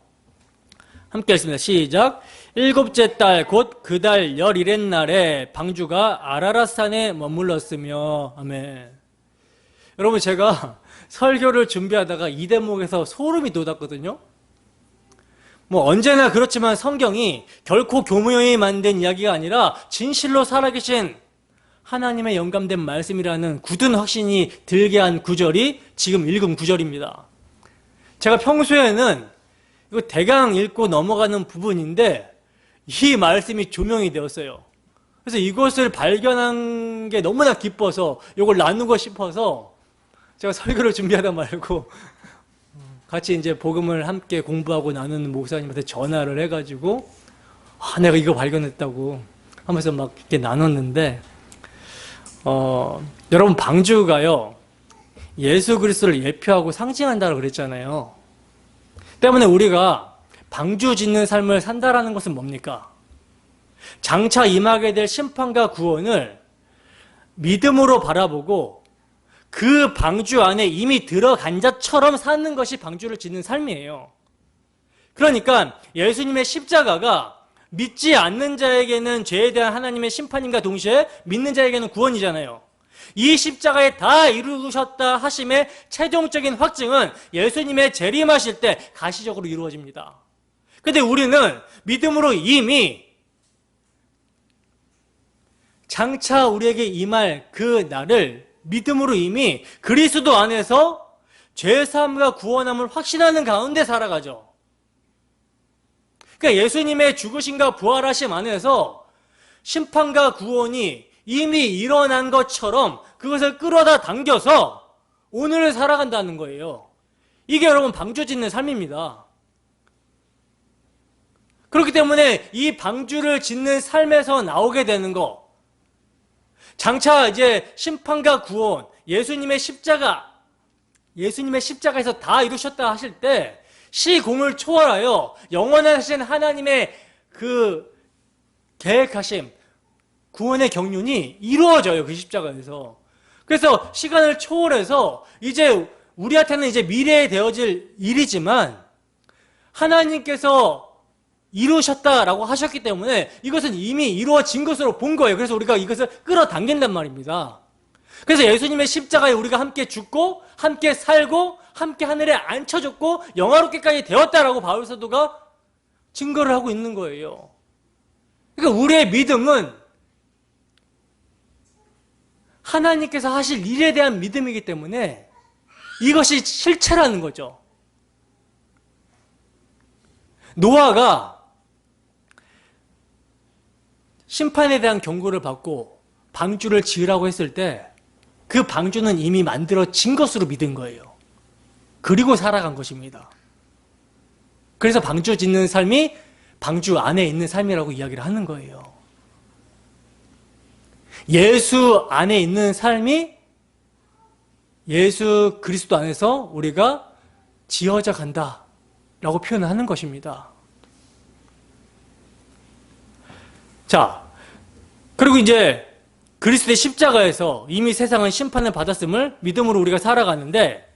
함께 읽습니다. 시작. 일곱째 달 곧 그 달 11일 날에 방주가 아라랏산에 머물렀으며. 아멘. 여러분, 제가 설교를 준비하다가 이 대목에서 소름이 돋았거든요. 뭐 언제나 그렇지만 성경이 결코 교묘히 만든 이야기가 아니라 진실로 살아계신 하나님의 영감된 말씀이라는 굳은 확신이 들게 한 구절이 지금 읽은 구절입니다. 제가 평소에는 이거 대강 읽고 넘어가는 부분인데 이 말씀이 조명이 되었어요. 그래서 이것을 발견한 게 너무나 기뻐서 이걸 나누고 싶어서 제가 설교를 준비하다 말고 같이 이제 복음을 함께 공부하고 나누는 목사님한테 전화를 해가지고 내가 이거 발견했다고 하면서 막 이렇게 나눴는데 여러분, 방주가요 예수 그리스도를 예표하고 상징한다고 그랬잖아요. 때문에 우리가 방주 짓는 삶을 산다라는 것은 뭡니까? 장차 임하게 될 심판과 구원을 믿음으로 바라보고 그 방주 안에 이미 들어간 자처럼 사는 것이 방주를 짓는 삶이에요. 그러니까 예수님의 십자가가 믿지 않는 자에게는 죄에 대한 하나님의 심판임과 동시에 믿는 자에게는 구원이잖아요. 이 십자가에 다 이루셨다 하심의 최종적인 확증은 예수님의 재림하실 때 가시적으로 이루어집니다. 그런데 우리는 믿음으로 이미 장차 우리에게 임할 그 날을 믿음으로 이미 그리스도 안에서 죄사함과 구원함을 확신하는 가운데 살아가죠. 그러니까 예수님의 죽으심과 부활하심 안에서 심판과 구원이 이미 일어난 것처럼 그것을 끌어다 당겨서 오늘을 살아간다는 거예요. 이게 여러분 방주 짓는 삶입니다. 그렇기 때문에 이 방주를 짓는 삶에서 나오게 되는 거, 장차 이제 심판과 구원, 예수님의 십자가에서 다 이루셨다 하실 때 시공을 초월하여 영원하신 하나님의 그 계획하심, 구원의 경륜이 이루어져요. 그 십자가에서. 그래서 시간을 초월해서 이제 우리한테는 이제 미래에 되어질 일이지만 하나님께서 이루셨다라고 하셨기 때문에 이것은 이미 이루어진 것으로 본 거예요. 그래서 우리가 이것을 끌어당긴단 말입니다. 그래서 예수님의 십자가에 우리가 함께 죽고 함께 살고 함께 하늘에 앉혀졌고 영화롭게까지 되었다라고 바울 사도가 증거를 하고 있는 거예요. 그러니까 우리의 믿음은 하나님께서 하실 일에 대한 믿음이기 때문에 이것이 실체라는 거죠. 노아가 심판에 대한 경고를 받고 방주를 지으라고 했을 때 그 방주는 이미 만들어진 것으로 믿은 거예요. 그리고 살아간 것입니다. 그래서 방주 짓는 삶이 방주 안에 있는 삶이라고 이야기를 하는 거예요. 예수 안에 있는 삶이 예수 그리스도 안에서 우리가 지어져 간다라고 표현하는 것입니다. 자, 그리고 이제 그리스도의 십자가에서 이미 세상은 심판을 받았음을 믿음으로 우리가 살아가는데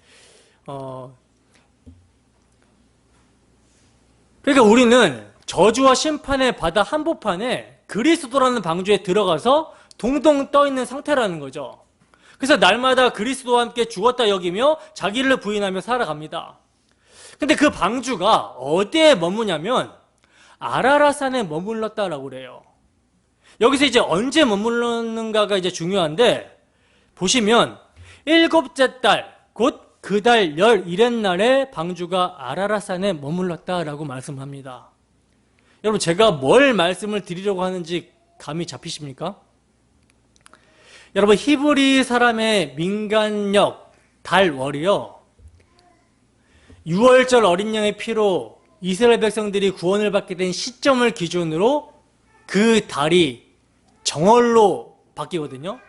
그러니까 우리는 저주와 심판의 바다 한복판에 그리스도라는 방주에 들어가서 동동 떠있는 상태라는 거죠. 그래서 날마다 그리스도와 함께 죽었다 여기며 자기를 부인하며 살아갑니다. 근데 그 방주가 어디에 머무냐면 아라랏산에 머물렀다라고 그래요. 여기서 이제 언제 머물렀는가가 이제 중요한데 보시면 일곱째 달 곧 그달 11날에 방주가 아라랏산에 머물렀다라고 말씀합니다. 여러분, 제가 뭘 말씀을 드리려고 하는지 감이 잡히십니까? 여러분, 히브리 사람의 민간력 달월이요, 6월절 어린 양의 피로 이스라엘 백성들이 구원을 받게 된 시점을 기준으로 그 달이 정월로 바뀌거든요.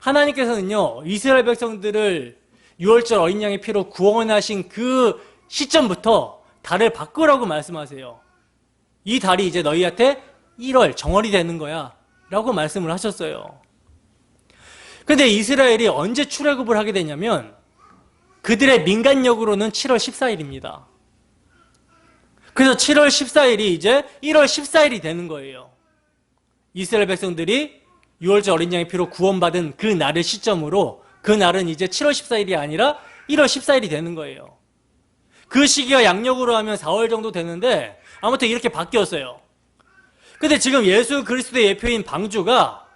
하나님께서는요, 이스라엘 백성들을 6월절 어린 양의 피로 구원하신 그 시점부터 달을 바꾸라고 말씀하세요. 이 달이 이제 너희한테 1월 정월이 되는 거야 라고 말씀을 하셨어요. 근데 이스라엘이 언제 출애굽을 하게 되냐면 그들의 민간력으로는 7월 14일입니다. 그래서 7월 14일이 이제 1월 14일이 되는 거예요. 이스라엘 백성들이 6월절 어린 양의 피로 구원받은 그 날을 시점으로 그 날은 이제 7월 14일이 아니라 1월 14일이 되는 거예요. 그 시기가 양력으로 하면 4월 정도 되는데 아무튼 이렇게 바뀌었어요. 근데 지금 예수 그리스도의 예표인 방주가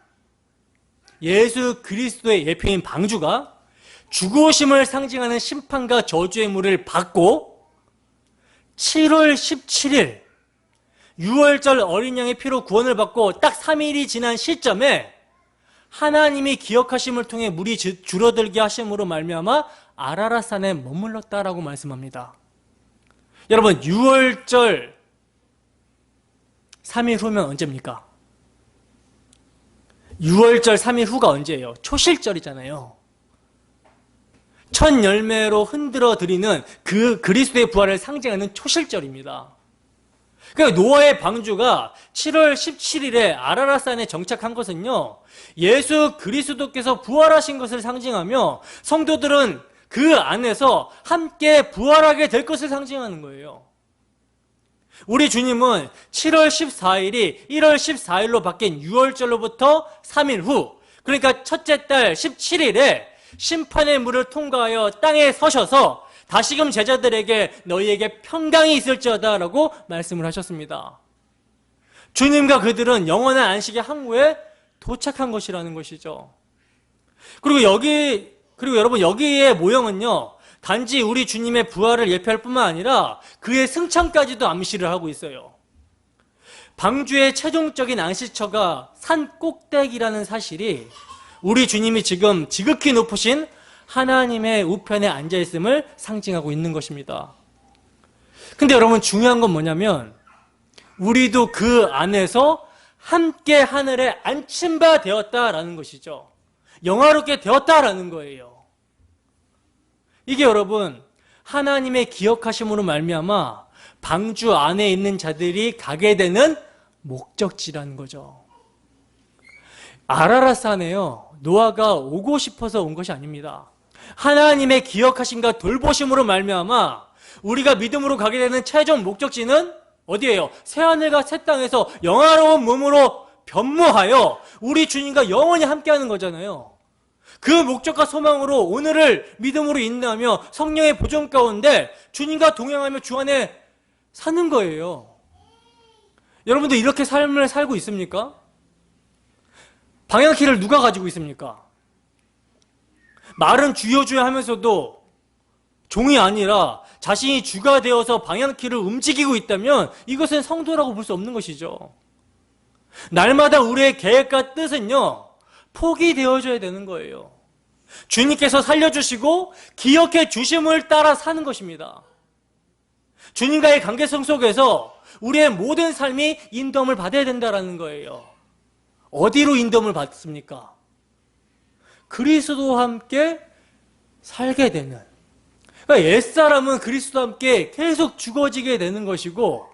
죽으심을 상징하는 심판과 저주의 물을 받고 7월 17일 6월절 어린 양의 피로 구원을 받고 딱 3일이 지난 시점에 하나님이 기억하심을 통해 물이 줄어들게 하심으로 말미암아 아라랏산에 머물렀다라고 말씀합니다. 여러분, 6월절 3일 후면 언제입니까? 6월절 3일 후가 언제예요? 초실절이잖아요. 첫 열매로 흔들어 드리는 그 그리스도의 부활을 상징하는 초실절입니다. 그러니까 노아의 방주가 7월 17일에 아라랏산에 정착한 것은요, 예수 그리스도께서 부활하신 것을 상징하며 성도들은 그 안에서 함께 부활하게 될 것을 상징하는 거예요. 우리 주님은 7월 14일이 1월 14일로 바뀐 6월절로부터 3일 후, 그러니까 첫째 달 17일에 심판의 물을 통과하여 땅에 서셔서 다시금 제자들에게 너희에게 평강이 있을지어다 라고 말씀을 하셨습니다. 주님과 그들은 영원한 안식의 항구에 도착한 것이라는 것이죠. 그리고 여러분, 여기의 모형은요, 단지 우리 주님의 부활을 예표할 뿐만 아니라 그의 승천까지도 암시를 하고 있어요. 방주의 최종적인 안식처가 산 꼭대기라는 사실이 우리 주님이 지금 지극히 높으신 하나님의 우편에 앉아있음을 상징하고 있는 것입니다. 근데 여러분, 중요한 건 뭐냐면 우리도 그 안에서 함께 하늘에 앉힌 바 되었다라는 것이죠. 영화롭게 되었다라는 거예요. 이게 여러분, 하나님의 기억하심으로 말미암아 방주 안에 있는 자들이 가게 되는 목적지라는 거죠. 아라랏산에요, 노아가 오고 싶어서 온 것이 아닙니다. 하나님의 기억하심과 돌보심으로 말미암아 우리가 믿음으로 가게 되는 최종 목적지는 어디예요? 새하늘과 새 땅에서 영화로운 몸으로 변모하여 우리 주님과 영원히 함께하는 거잖아요. 그 목적과 소망으로 오늘을 믿음으로 인내하며 성령의 보존 가운데 주님과 동행하며 주 안에 사는 거예요. 여러분들 이렇게 삶을 살고 있습니까? 방향키를 누가 가지고 있습니까? 말은 주여 주여 하면서도 종이 아니라 자신이 주가 되어서 방향키를 움직이고 있다면 이것은 성도라고 볼 수 없는 것이죠. 날마다 우리의 계획과 뜻은요, 포기되어져야 되는 거예요. 주님께서 살려주시고 기억해 주심을 따라 사는 것입니다. 주님과의 관계성 속에서 우리의 모든 삶이 인도함을 받아야 된다는 거예요. 어디로 인도함을 받습니까? 그리스도와 함께 살게 되는, 그러니까 옛사람은 그리스도와 함께 계속 죽어지게 되는 것이고,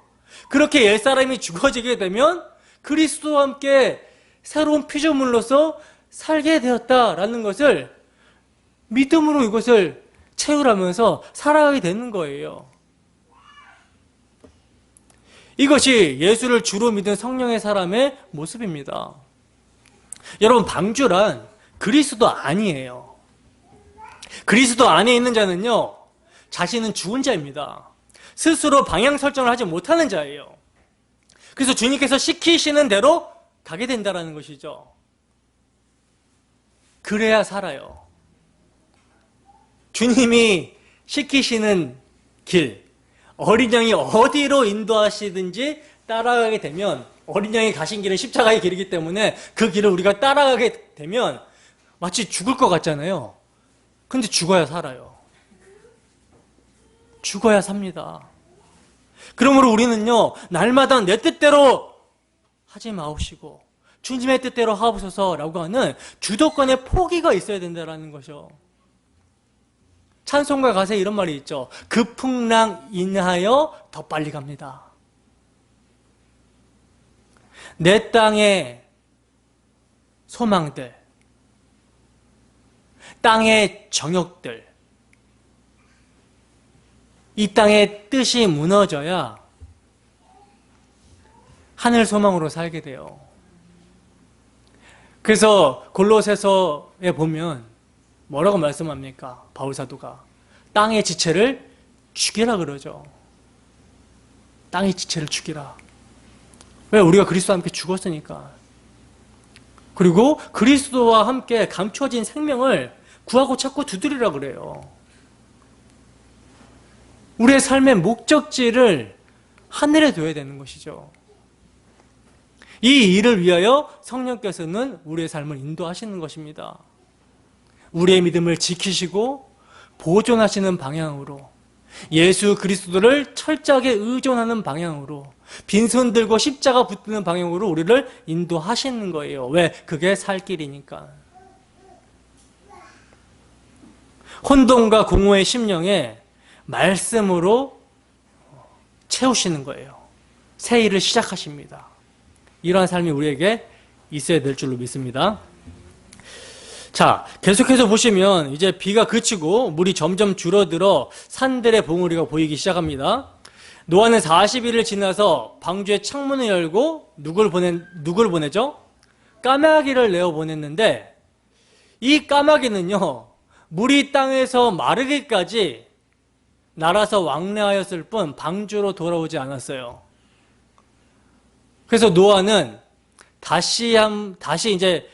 그렇게 옛사람이 죽어지게 되면 그리스도와 함께 새로운 피조물로서 살게 되었다라는 것을 믿음으로 이것을 채우라면서 살아가게 되는 거예요. 이것이 예수를 주로 믿은 성령의 사람의 모습입니다. 여러분, 방주란 그리스도 아니에요. 그리스도 안에 있는 자는요, 자신은 죽은 자입니다. 스스로 방향 설정을 하지 못하는 자예요. 그래서 주님께서 시키시는 대로 가게 된다는 것이죠. 그래야 살아요. 주님이 시키시는 길, 어린 양이 어디로 인도하시든지 따라가게 되면, 어린 양이 가신 길은 십자가의 길이기 때문에 그 길을 우리가 따라가게 되면 마치 죽을 것 같잖아요. 근데 죽어야 살아요. 죽어야 삽니다. 그러므로 우리는요, 날마다 내 뜻대로 하지 마옵시고 주님의 뜻대로 하옵소서라고 하는 주도권의 포기가 있어야 된다는 것이요. 찬송가 가사에 이런 말이 있죠. 그 풍랑 인하여 더 빨리 갑니다. 내 땅의 소망들, 땅의 정욕들, 이 땅의 뜻이 무너져야 하늘 소망으로 살게 돼요. 그래서 골로새서에 보면 뭐라고 말씀합니까? 바울 사도가 땅의 지체를 죽이라 그러죠. 땅의 지체를 죽이라. 왜? 우리가 그리스도와 함께 죽었으니까. 그리고 그리스도와 함께 감춰진 생명을 구하고 찾고 두드리라 그래요. 우리의 삶의 목적지를 하늘에 둬야 되는 것이죠. 이 일을 위하여 성령께서는 우리의 삶을 인도하시는 것입니다. 우리의 믿음을 지키시고 보존하시는 방향으로, 예수 그리스도를 철저하게 의존하는 방향으로, 빈손 들고 십자가 붙드는 방향으로 우리를 인도하시는 거예요. 왜? 그게 살 길이니까. 혼돈과 공허의 심령에 말씀으로 채우시는 거예요. 새 일을 시작하십니다. 이러한 삶이 우리에게 있어야 될 줄로 믿습니다. 자, 계속해서 보시면 이제 비가 그치고 물이 점점 줄어들어 산들의 봉우리가 보이기 시작합니다. 노아는 40일을 지나서 방주의 창문을 열고 누굴 보내죠? 까마귀를 내어 보냈는데, 이 까마귀는요, 물이 땅에서 마르기까지 날아서 왕래하였을 뿐 방주로 돌아오지 않았어요. 그래서 노아는 다시 이제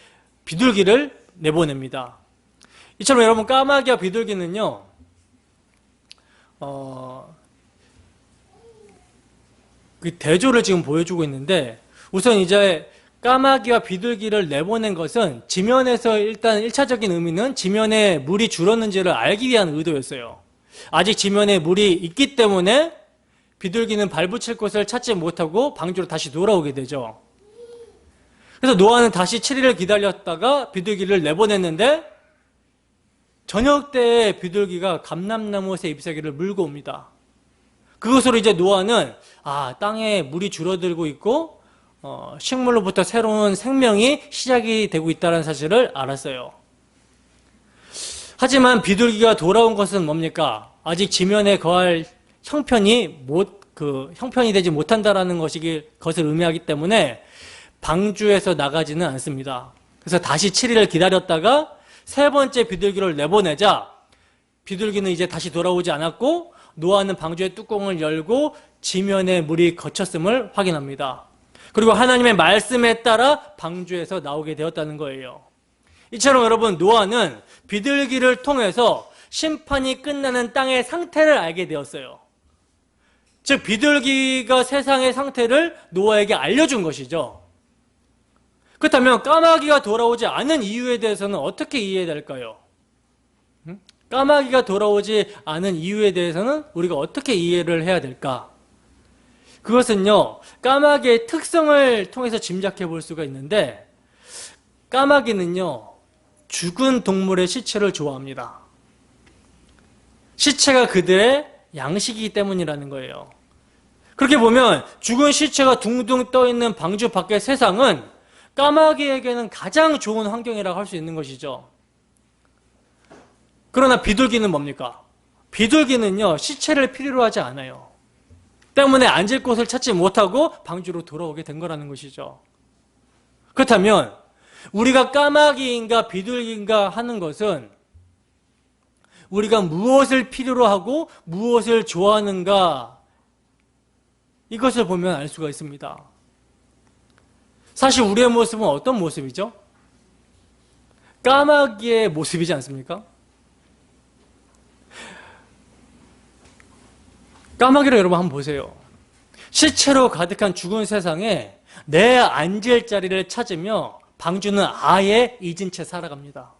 비둘기를 내보냅니다. 이처럼 여러분, 까마귀와 비둘기는요, 그 대조를 지금 보여주고 있는데, 우선 이제 까마귀와 비둘기를 내보낸 것은 지면에서 일단 1차적인 의미는 지면에 물이 줄었는지를 알기 위한 의도였어요. 아직 지면에 물이 있기 때문에 비둘기는 발붙일 곳을 찾지 못하고 방주로 다시 돌아오게 되죠. 그래서 노아는 다시 7일을 기다렸다가 비둘기를 내보냈는데, 저녁 때에 비둘기가 감람나무새 잎사귀를 물고 옵니다. 그것으로 이제 노아는 땅에 물이 줄어들고 있고 식물로부터 새로운 생명이 시작이 되고 있다는 사실을 알았어요. 하지만 비둘기가 돌아온 것은 뭡니까? 아직 지면에 거할 형편이 되지 못한다라는 것을 의미하기 때문에 방주에서 나가지는 않습니다. 그래서 다시 7일을 기다렸다가 세 번째 비둘기를 내보내자 비둘기는 이제 다시 돌아오지 않았고, 노아는 방주의 뚜껑을 열고 지면에 물이 거쳤음을 확인합니다. 그리고 하나님의 말씀에 따라 방주에서 나오게 되었다는 거예요. 이처럼 여러분, 노아는 비둘기를 통해서 심판이 끝나는 땅의 상태를 알게 되었어요. 즉, 비둘기가 세상의 상태를 노아에게 알려준 것이죠. 그렇다면 까마귀가 돌아오지 않은 이유에 대해서는 어떻게 이해해야 될까요? 까마귀가 돌아오지 않은 이유에 대해서는 우리가 어떻게 이해를 해야 될까? 그것은요, 까마귀의 특성을 통해서 짐작해 볼 수가 있는데, 까마귀는요, 죽은 동물의 시체를 좋아합니다. 시체가 그들의 양식이기 때문이라는 거예요. 그렇게 보면 죽은 시체가 둥둥 떠있는 방주 밖의 세상은 까마귀에게는 가장 좋은 환경이라고 할 수 있는 것이죠. 그러나 비둘기는 뭡니까? 비둘기는요, 시체를 필요로 하지 않아요. 때문에 앉을 곳을 찾지 못하고 방주로 돌아오게 된 거라는 것이죠. 그렇다면 우리가 까마귀인가 비둘기인가 하는 것은 우리가 무엇을 필요로 하고 무엇을 좋아하는가, 이것을 보면 알 수가 있습니다. 사실 우리의 모습은 어떤 모습이죠? 까마귀의 모습이지 않습니까? 까마귀로 여러분 한번 보세요. 시체로 가득한 죽은 세상에 내 앉을 자리를 찾으며 방주는 아예 잊은 채 살아갑니다.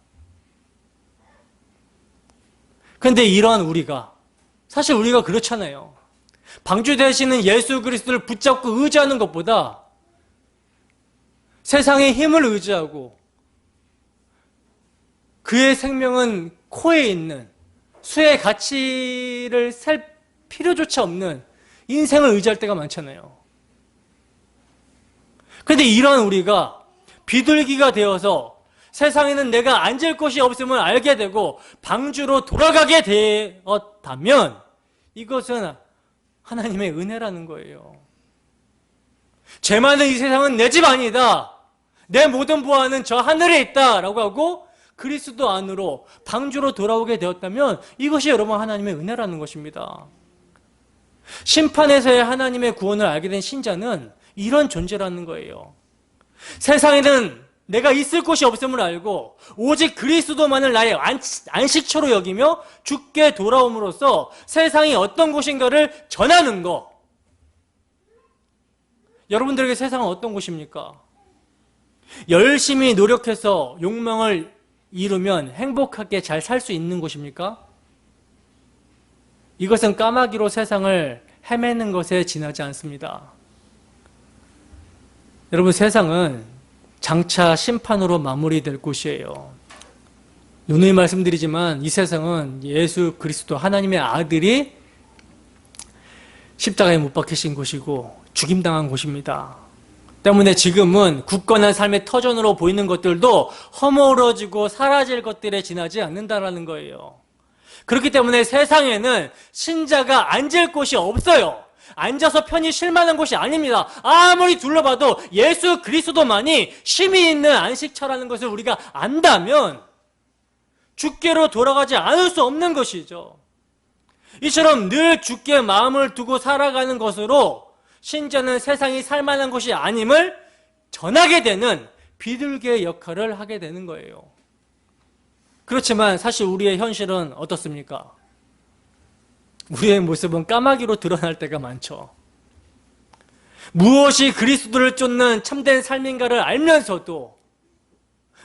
그런데 이러한 우리가, 사실 우리가 그렇잖아요. 방주 되시는 예수 그리스도를 붙잡고 의지하는 것보다 세상의 힘을 의지하고 그의 생명은 코에 있는 수의 가치를 살 필요조차 없는 인생을 의지할 때가 많잖아요. 그런데 이러한 우리가 비둘기가 되어서 세상에는 내가 앉을 곳이 없음을 알게 되고 방주로 돌아가게 되었다면 이것은 하나님의 은혜라는 거예요. 죄 많은 이 세상은 내 집 아니다. 내 모든 보안은 저 하늘에 있다라고 하고 그리스도 안으로 방주로 돌아오게 되었다면 이것이 여러분 하나님의 은혜라는 것입니다. 심판에서의 하나님의 구원을 알게 된 신자는 이런 존재라는 거예요. 세상에는 내가 있을 곳이 없음을 알고 오직 그리스도만을 나의 안식처로 여기며 죽게 돌아옴으로써 세상이 어떤 곳인가를 전하는 것. 여러분들에게 세상은 어떤 곳입니까? 열심히 노력해서 욕망을 이루면 행복하게 잘 살 수 있는 곳입니까? 이것은 까마귀로 세상을 헤매는 것에 지나지 않습니다. 여러분, 세상은 장차 심판으로 마무리될 곳이에요. 누누이 말씀드리지만 이 세상은 예수 그리스도 하나님의 아들이 십자가에 못 박히신 곳이고 죽임당한 곳입니다. 때문에 지금은 굳건한 삶의 터전으로 보이는 것들도 허물어지고 사라질 것들에 지나지 않는다라는 거예요. 그렇기 때문에 세상에는 신자가 앉을 곳이 없어요. 앉아서 편히 쉴 만한 곳이 아닙니다. 아무리 둘러봐도 예수 그리스도만이 쉼이 있는 안식처라는 것을 우리가 안다면 주께로 돌아가지 않을 수 없는 것이죠. 이처럼 늘 주께 마음을 두고 살아가는 것으로 신자는 세상이 살만한 곳이 아님을 전하게 되는 비둘기의 역할을 하게 되는 거예요. 그렇지만 사실 우리의 현실은 어떻습니까? 우리의 모습은 까마귀로 드러날 때가 많죠. 무엇이 그리스도를 쫓는 참된 삶인가를 알면서도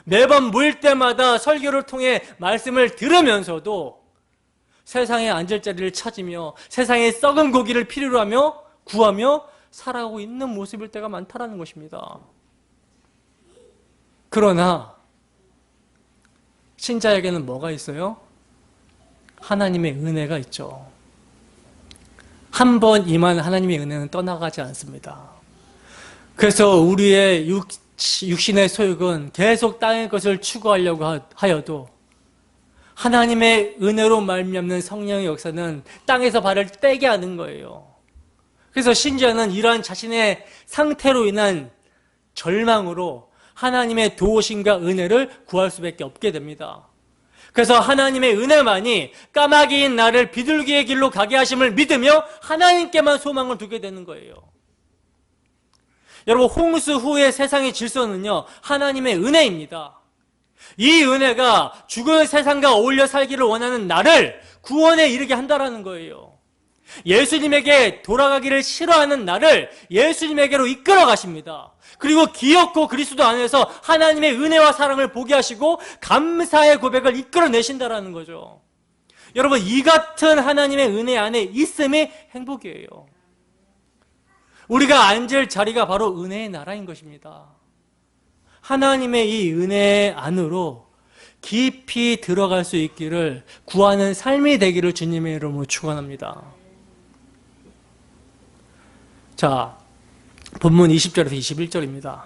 매번 모일 때마다 설교를 통해 말씀을 들으면서도 세상에 앉을 자리를 찾으며 세상의 썩은 고기를 필요로 하며 구하며 살아가고 있는 모습일 때가 많다라는 것입니다. 그러나 신자에게는 뭐가 있어요? 하나님의 은혜가 있죠. 한 번 임한 하나님의 은혜는 떠나가지 않습니다. 그래서 우리의 육신의 소욕은 계속 땅의 것을 추구하려고 하여도 하나님의 은혜로 말미암는 성령의 역사는 땅에서 발을 떼게 하는 거예요. 그래서 신자는 이러한 자신의 상태로 인한 절망으로 하나님의 도우심과 은혜를 구할 수밖에 없게 됩니다. 그래서 하나님의 은혜만이 까마귀인 나를 비둘기의 길로 가게 하심을 믿으며 하나님께만 소망을 두게 되는 거예요. 여러분, 홍수 후의 세상의 질서는요, 하나님의 은혜입니다. 이 은혜가 죽은 세상과 어울려 살기를 원하는 나를 구원에 이르게 한다라는 거예요. 예수님에게 돌아가기를 싫어하는 나를 예수님에게로 이끌어 가십니다. 그리고 기어코 그리스도 안에서 하나님의 은혜와 사랑을 보게 하시고 감사의 고백을 이끌어내신다라는 거죠. 여러분, 이 같은 하나님의 은혜 안에 있음이 행복이에요. 우리가 앉을 자리가 바로 은혜의 나라인 것입니다. 하나님의 이 은혜 안으로 깊이 들어갈 수 있기를 구하는 삶이 되기를 주님의 이름으로 축원합니다. 자, 본문 20절에서 21절입니다.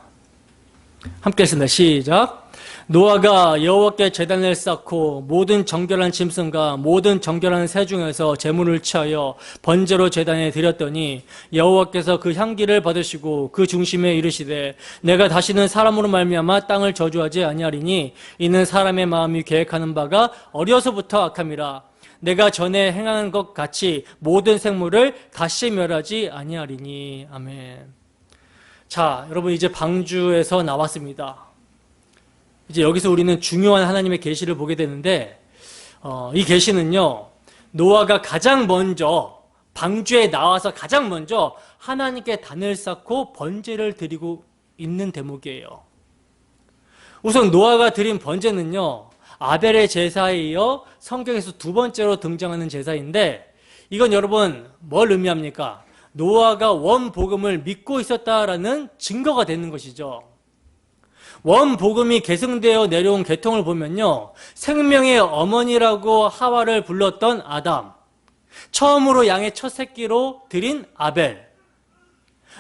함께 읽습니다. 시작. 노아가 여호와께 제단을 쌓고 모든 정결한 짐승과 모든 정결한 새 중에서 제물을 취하여 번제로 제단에 드렸더니 여호와께서 그 향기를 받으시고 그 중심에 이르시되 내가 다시는 사람으로 말미암아 땅을 저주하지 아니하리니 이는 사람의 마음이 계획하는 바가 어려서부터 악함이라. 내가 전에 행한 것 같이 모든 생물을 다시 멸하지 아니하리니. 아멘. 자, 여러분, 이제 방주에서 나왔습니다. 이제 여기서 우리는 중요한 하나님의 계시를 보게 되는데 이 계시는요, 노아가 가장 먼저 방주에 나와서 가장 먼저 하나님께 단을 쌓고 번제를 드리고 있는 대목이에요. 우선 노아가 드린 번제는요, 아벨의 제사에 이어 성경에서 두 번째로 등장하는 제사인데, 이건 여러분 뭘 의미합니까? 노아가 원복음을 믿고 있었다라는 증거가 되는 것이죠. 원복음이 계승되어 내려온 계통을 보면요, 생명의 어머니라고 하와를 불렀던 아담, 처음으로 양의 첫 새끼로 드린 아벨,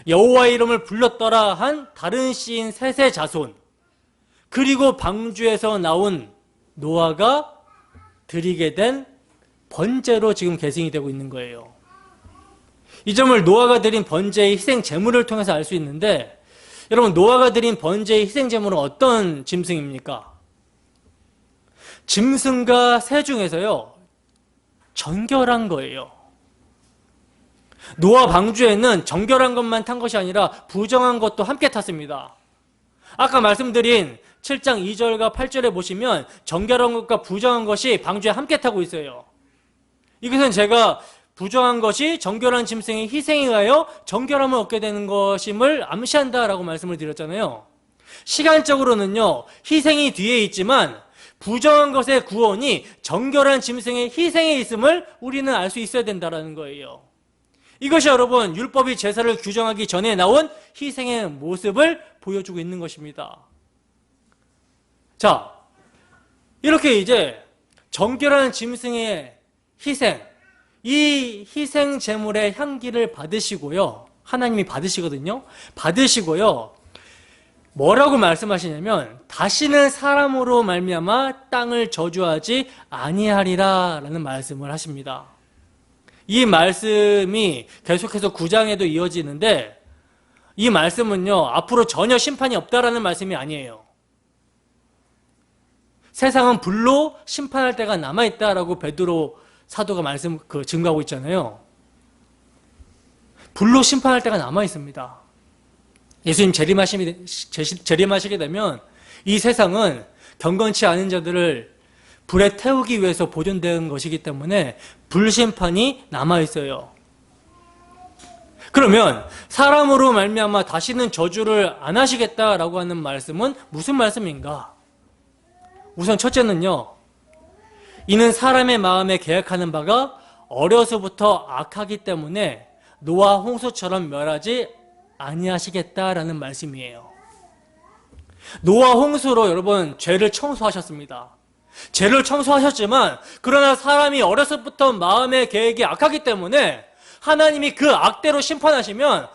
여호와의 이름을 불렀더라 한 다른 씨인 셋의 자손, 그리고 방주에서 나온 노아가 드리게 된 번제로 지금 계승이 되고 있는 거예요. 이 점을 노아가 드린 번제의 희생 제물을 통해서 알 수 있는데, 여러분, 노아가 드린 번제의 희생 제물은 어떤 짐승입니까? 짐승과 새 중에서요, 정결한 거예요. 노아 방주에는 정결한 것만 탄 것이 아니라 부정한 것도 함께 탔습니다. 아까 말씀드린 7장 2절과 8절에 보시면 정결한 것과 부정한 것이 방주에 함께 타고 있어요. 이것은 제가 부정한 것이 정결한 짐승의 희생에 의하여 정결함을 얻게 되는 것임을 암시한다라고 말씀을 드렸잖아요. 시간적으로는요, 희생이 뒤에 있지만 부정한 것의 구원이 정결한 짐승의 희생에 있음을 우리는 알 수 있어야 된다는 거예요. 이것이 여러분 율법이 제사를 규정하기 전에 나온 희생의 모습을 보여주고 있는 것입니다. 자, 이렇게 이제 정결한 짐승의 희생, 이 희생 제물의 향기를 받으시고요, 하나님이 받으시거든요. 받으시고요, 뭐라고 말씀하시냐면 다시는 사람으로 말미암아 땅을 저주하지 아니하리라 라는 말씀을 하십니다. 이 말씀이 계속해서 9장에도 이어지는데, 이 말씀은요, 앞으로 전혀 심판이 없다라는 말씀이 아니에요. 세상은 불로 심판할 때가 남아있다라고 베드로 사도가 증거하고 있잖아요. 불로 심판할 때가 남아있습니다. 예수님 재림하시게 되면 이 세상은 경건치 않은 자들을 불에 태우기 위해서 보존된 것이기 때문에 불심판이 남아있어요. 그러면 사람으로 말미암아 다시는 저주를 안 하시겠다라고 하는 말씀은 무슨 말씀인가? 우선 첫째는요, 이는 사람의 마음에 계획하는 바가 어려서부터 악하기 때문에 노아 홍수처럼 멸하지 아니하시겠다라는 말씀이에요. 노아 홍수로 여러분 죄를 청소하셨습니다. 죄를 청소하셨지만 그러나 사람이 어려서부터 마음의 계획이 악하기 때문에 하나님이 그 악대로 심판하시면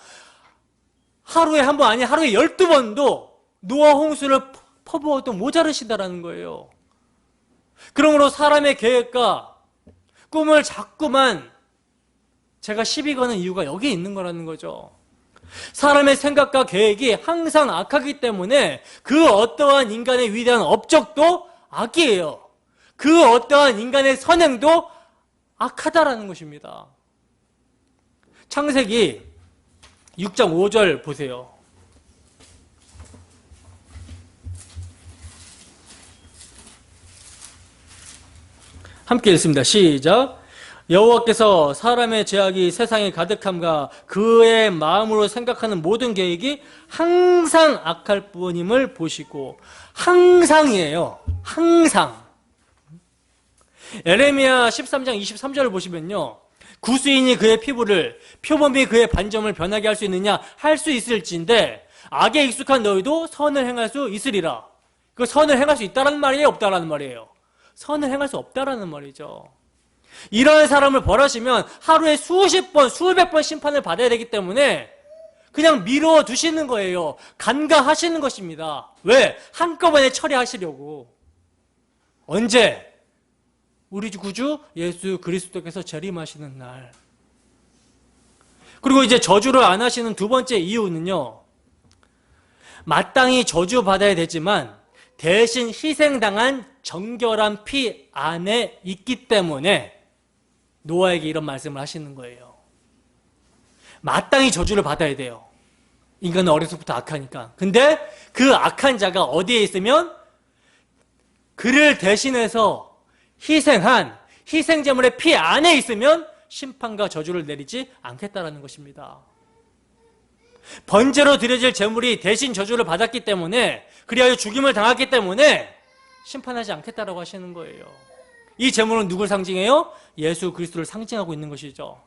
하루에 한 번, 아니 하루에 12번도 노아 홍수를 퍼부어도 모자르시다라는 거예요. 그러므로 사람의 계획과 꿈을 자꾸만 제가 시비 거는 이유가 여기에 있는 거라는 거죠. 사람의 생각과 계획이 항상 악하기 때문에 그 어떠한 인간의 위대한 업적도 악이에요. 그 어떠한 인간의 선행도 악하다라는 것입니다. 창세기 6장 5절 보세요. 함께 읽습니다. 시작. 여호와께서 사람의 죄악이 세상에 가득함과 그의 마음으로 생각하는 모든 계획이 항상 악할 뿐임을 보시고, 항상이에요. 항상. 에레미야 13장 23절을 보시면요, 구수인이 그의 피부를, 표범이 그의 반점을 변하게 할 수 있느냐? 할 수 있을진데 악에 익숙한 너희도 선을 행할 수 있으리라. 그 선을 행할 수 있다라는 말이에요, 없다라는 말이에요? 선을 행할 수 없다라는 말이죠. 이런 사람을 벌하시면 하루에 수십 번, 수백 번 심판을 받아야 되기 때문에 그냥 미뤄 두시는 거예요. 간과하시는 것입니다. 왜? 한꺼번에 처리하시려고. 언제? 우리 구주 예수 그리스도께서 재림하시는 날. 그리고 이제 저주를 안 하시는 두 번째 이유는요, 마땅히 저주받아야 되지만 대신 희생당한 정결한 피 안에 있기 때문에 노아에게 이런 말씀을 하시는 거예요. 마땅히 저주를 받아야 돼요. 인간은 어려서부터 악하니까. 근데 그 악한 자가 어디에 있으면 그를 대신해서 희생한 희생제물의 피 안에 있으면 심판과 저주를 내리지 않겠다라는 것입니다. 번제로 드려질 제물이 대신 저주를 받았기 때문에, 그리하여 죽임을 당했기 때문에 심판하지 않겠다라고 하시는 거예요. 이 제물은 누굴 상징해요? 예수 그리스도를 상징하고 있는 것이죠.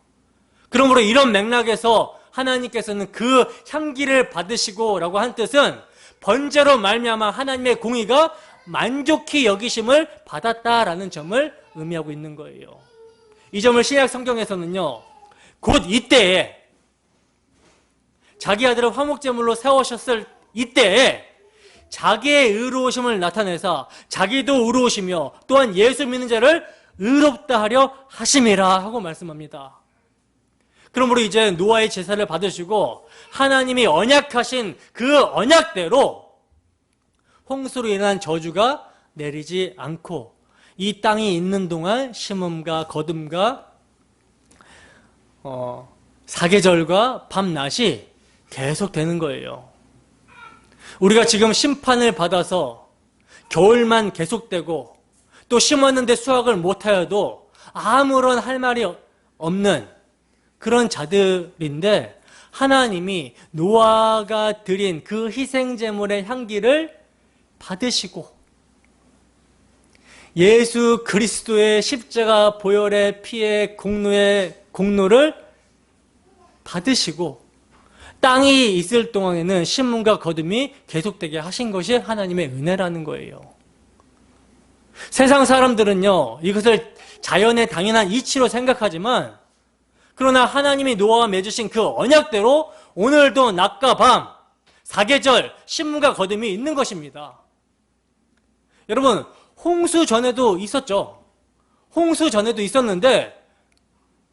그러므로 이런 맥락에서 하나님께서는 그 향기를 받으시고 라고 한 뜻은 번제로 말미암아 하나님의 공의가 만족히 여기심을 받았다라는 점을 의미하고 있는 거예요. 이 점을 신약 성경에서는요, 곧 이때에 자기 아들을 화목제물로 세우셨을 이때에 자기의 의로우심을 나타내사 자기도 의로우시며 또한 예수 믿는 자를 의롭다 하려 하심이라 하고 말씀합니다. 그러므로 이제 노아의 제사를 받으시고 하나님이 언약하신 그 언약대로 홍수로 인한 저주가 내리지 않고 이 땅이 있는 동안 심음과 거둠과 사계절과 밤낮이 계속되는 거예요. 우리가 지금 심판을 받아서 겨울만 계속되고 또 심었는데 수확을 못하여도 아무런 할 말이 없는 그런 자들인데, 하나님이 노아가 드린 그 희생제물의 향기를 받으시고 예수 그리스도의 십자가 보혈의 피의 공로를 받으시고 땅이 있을 동안에는 심음과 거둠이 계속되게 하신 것이 하나님의 은혜라는 거예요. 세상 사람들은요, 이것을 자연의 당연한 이치로 생각하지만, 그러나 하나님이 노아와 맺으신 그 언약대로 오늘도 낮과 밤, 사계절, 심음과 거둠이 있는 것입니다. 여러분, 홍수 전에도 있었죠. 홍수 전에도 있었는데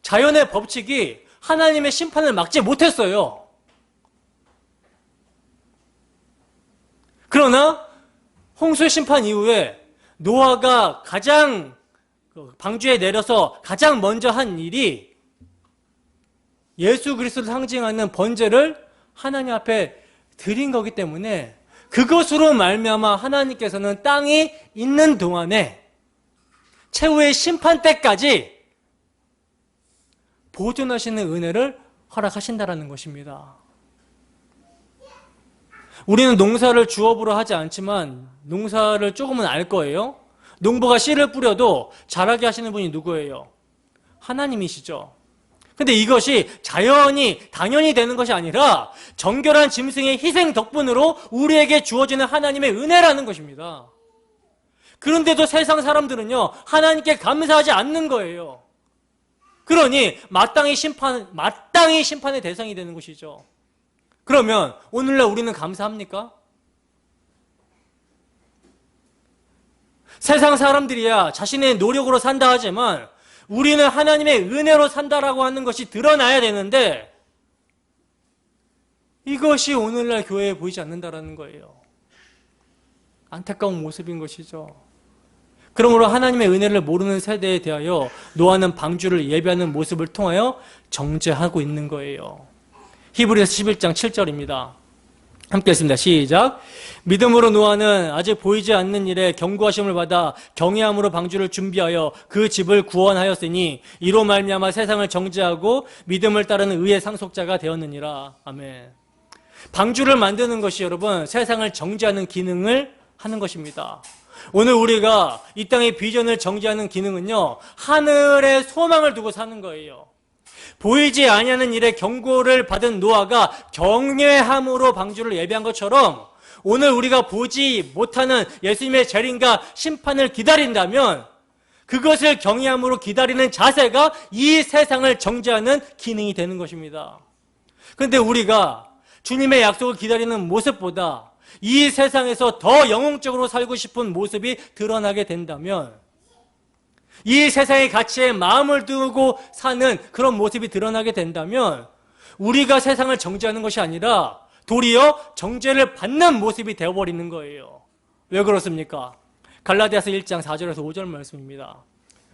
자연의 법칙이 하나님의 심판을 막지 못했어요. 그러나 홍수 심판 이후에 노아가 가장 방주에 내려서 가장 먼저 한 일이 예수 그리스도를 상징하는 번제를 하나님 앞에 드린 거기 때문에 그것으로 말미암아 하나님께서는 땅이 있는 동안에 최후의 심판 때까지 보존하시는 은혜를 허락하신다라는 것입니다. 우리는 농사를 주업으로 하지 않지만 농사를 조금은 알 거예요. 농부가 씨를 뿌려도 자라게 하시는 분이 누구예요? 하나님이시죠. 근데 이것이 자연히 당연히 되는 것이 아니라 정결한 짐승의 희생 덕분으로 우리에게 주어지는 하나님의 은혜라는 것입니다. 그런데도 세상 사람들은요, 하나님께 감사하지 않는 거예요. 그러니 마땅히 심판의 대상이 되는 것이죠. 그러면 오늘날 우리는 감사합니까? 세상 사람들이야 자신의 노력으로 산다 하지만 우리는 하나님의 은혜로 산다라고 하는 것이 드러나야 되는데 이것이 오늘날 교회에 보이지 않는다라는 거예요. 안타까운 모습인 것이죠. 그러므로 하나님의 은혜를 모르는 세대에 대하여 노아는 방주를 예배하는 모습을 통하여 정죄하고 있는 거예요. 히브리서 11장 7절입니다. 함께 했습니다. 시작. 믿음으로 노아는 아직 보이지 않는 일에 경고하심을 받아 경외함으로 방주를 준비하여 그 집을 구원하였으니 이로 말미암아 세상을 정죄하고 믿음을 따르는 의의 상속자가 되었느니라. 아멘. 방주를 만드는 것이 여러분 세상을 정죄하는 기능을 하는 것입니다. 오늘 우리가 이 땅의 비전을 정죄하는 기능은요, 하늘에 소망을 두고 사는 거예요. 보이지 아니하는 일에 경고를 받은 노아가 경외함으로 방주를 예배한 것처럼 오늘 우리가 보지 못하는 예수님의 재림과 심판을 기다린다면 그것을 경외함으로 기다리는 자세가 이 세상을 정죄하는 기능이 되는 것입니다. 그런데 우리가 주님의 약속을 기다리는 모습보다 이 세상에서 더 영웅적으로 살고 싶은 모습이 드러나게 된다면, 이 세상의 가치에 마음을 두고 사는 그런 모습이 드러나게 된다면 우리가 세상을 정죄하는 것이 아니라 도리어 정죄를 받는 모습이 되어버리는 거예요. 왜 그렇습니까? 갈라디아서 1장 4절에서 5절 말씀입니다.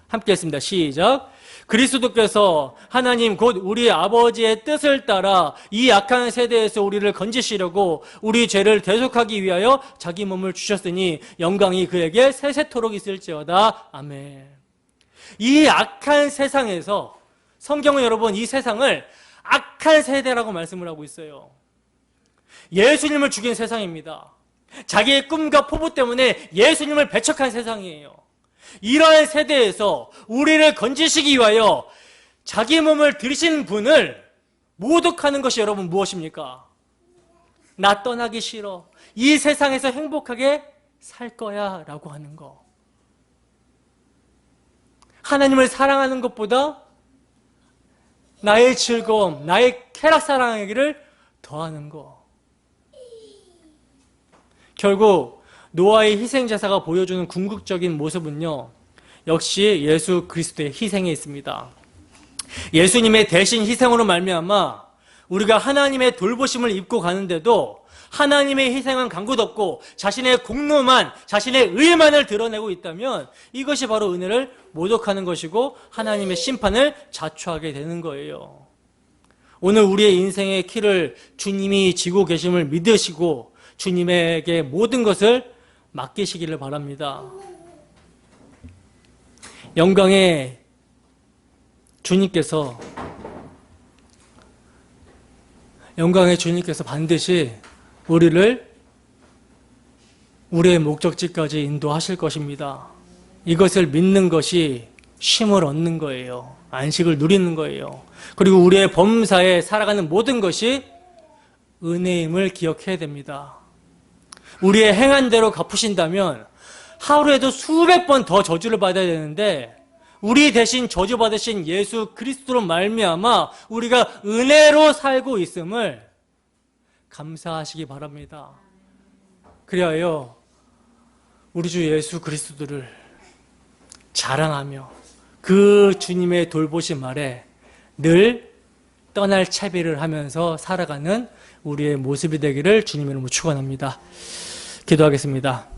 함께 했습니다. 시작. 그리스도께서 하나님 곧 우리 아버지의 뜻을 따라 이 악한 세대에서 우리를 건지시려고 우리 죄를 대속하기 위하여 자기 몸을 주셨으니 영광이 그에게 세세토록 있을지어다. 아멘. 이 악한 세상에서 성경은 여러분 이 세상을 악한 세대라고 말씀을 하고 있어요. 예수님을 죽인 세상입니다. 자기의 꿈과 포부 때문에 예수님을 배척한 세상이에요. 이러한 세대에서 우리를 건지시기 위하여 자기 몸을 들이신 분을 모독하는 것이 여러분 무엇입니까? 나 떠나기 싫어. 이 세상에서 행복하게 살 거야 라고 하는 거. 하나님을 사랑하는 것보다 나의 즐거움, 나의 쾌락 사랑하기를 더하는 거. 결국 노아의 희생제사가 보여주는 궁극적인 모습은요, 역시 예수 그리스도의 희생에 있습니다. 예수님의 대신 희생으로 말미암아 우리가 하나님의 돌보심을 입고 가는데도 하나님의 희생은 간구도 없고 자신의 공로만, 자신의 의만을 드러내고 있다면 이것이 바로 은혜를 모독하는 것이고 하나님의 심판을 자초하게 되는 거예요. 오늘 우리의 인생의 키를 주님이 지고 계심을 믿으시고 주님에게 모든 것을 맡기시기를 바랍니다. 영광의 주님께서 반드시 우리를 우리의 목적지까지 인도하실 것입니다. 이것을 믿는 것이 쉼을 얻는 거예요. 안식을 누리는 거예요. 그리고 우리의 범사에 살아가는 모든 것이 은혜임을 기억해야 됩니다. 우리의 행한 대로 갚으신다면 하루에도 수백 번 더 저주를 받아야 되는데 우리 대신 저주받으신 예수 그리스도로 말미암아 우리가 은혜로 살고 있음을 감사하시기 바랍니다. 그리하여 우리 주 예수 그리스도를 자랑하며 그 주님의 돌보심 아래 늘 떠날 차비를 하면서 살아가는 우리의 모습이 되기를 주님의 이름으로 축원합니다. 기도하겠습니다.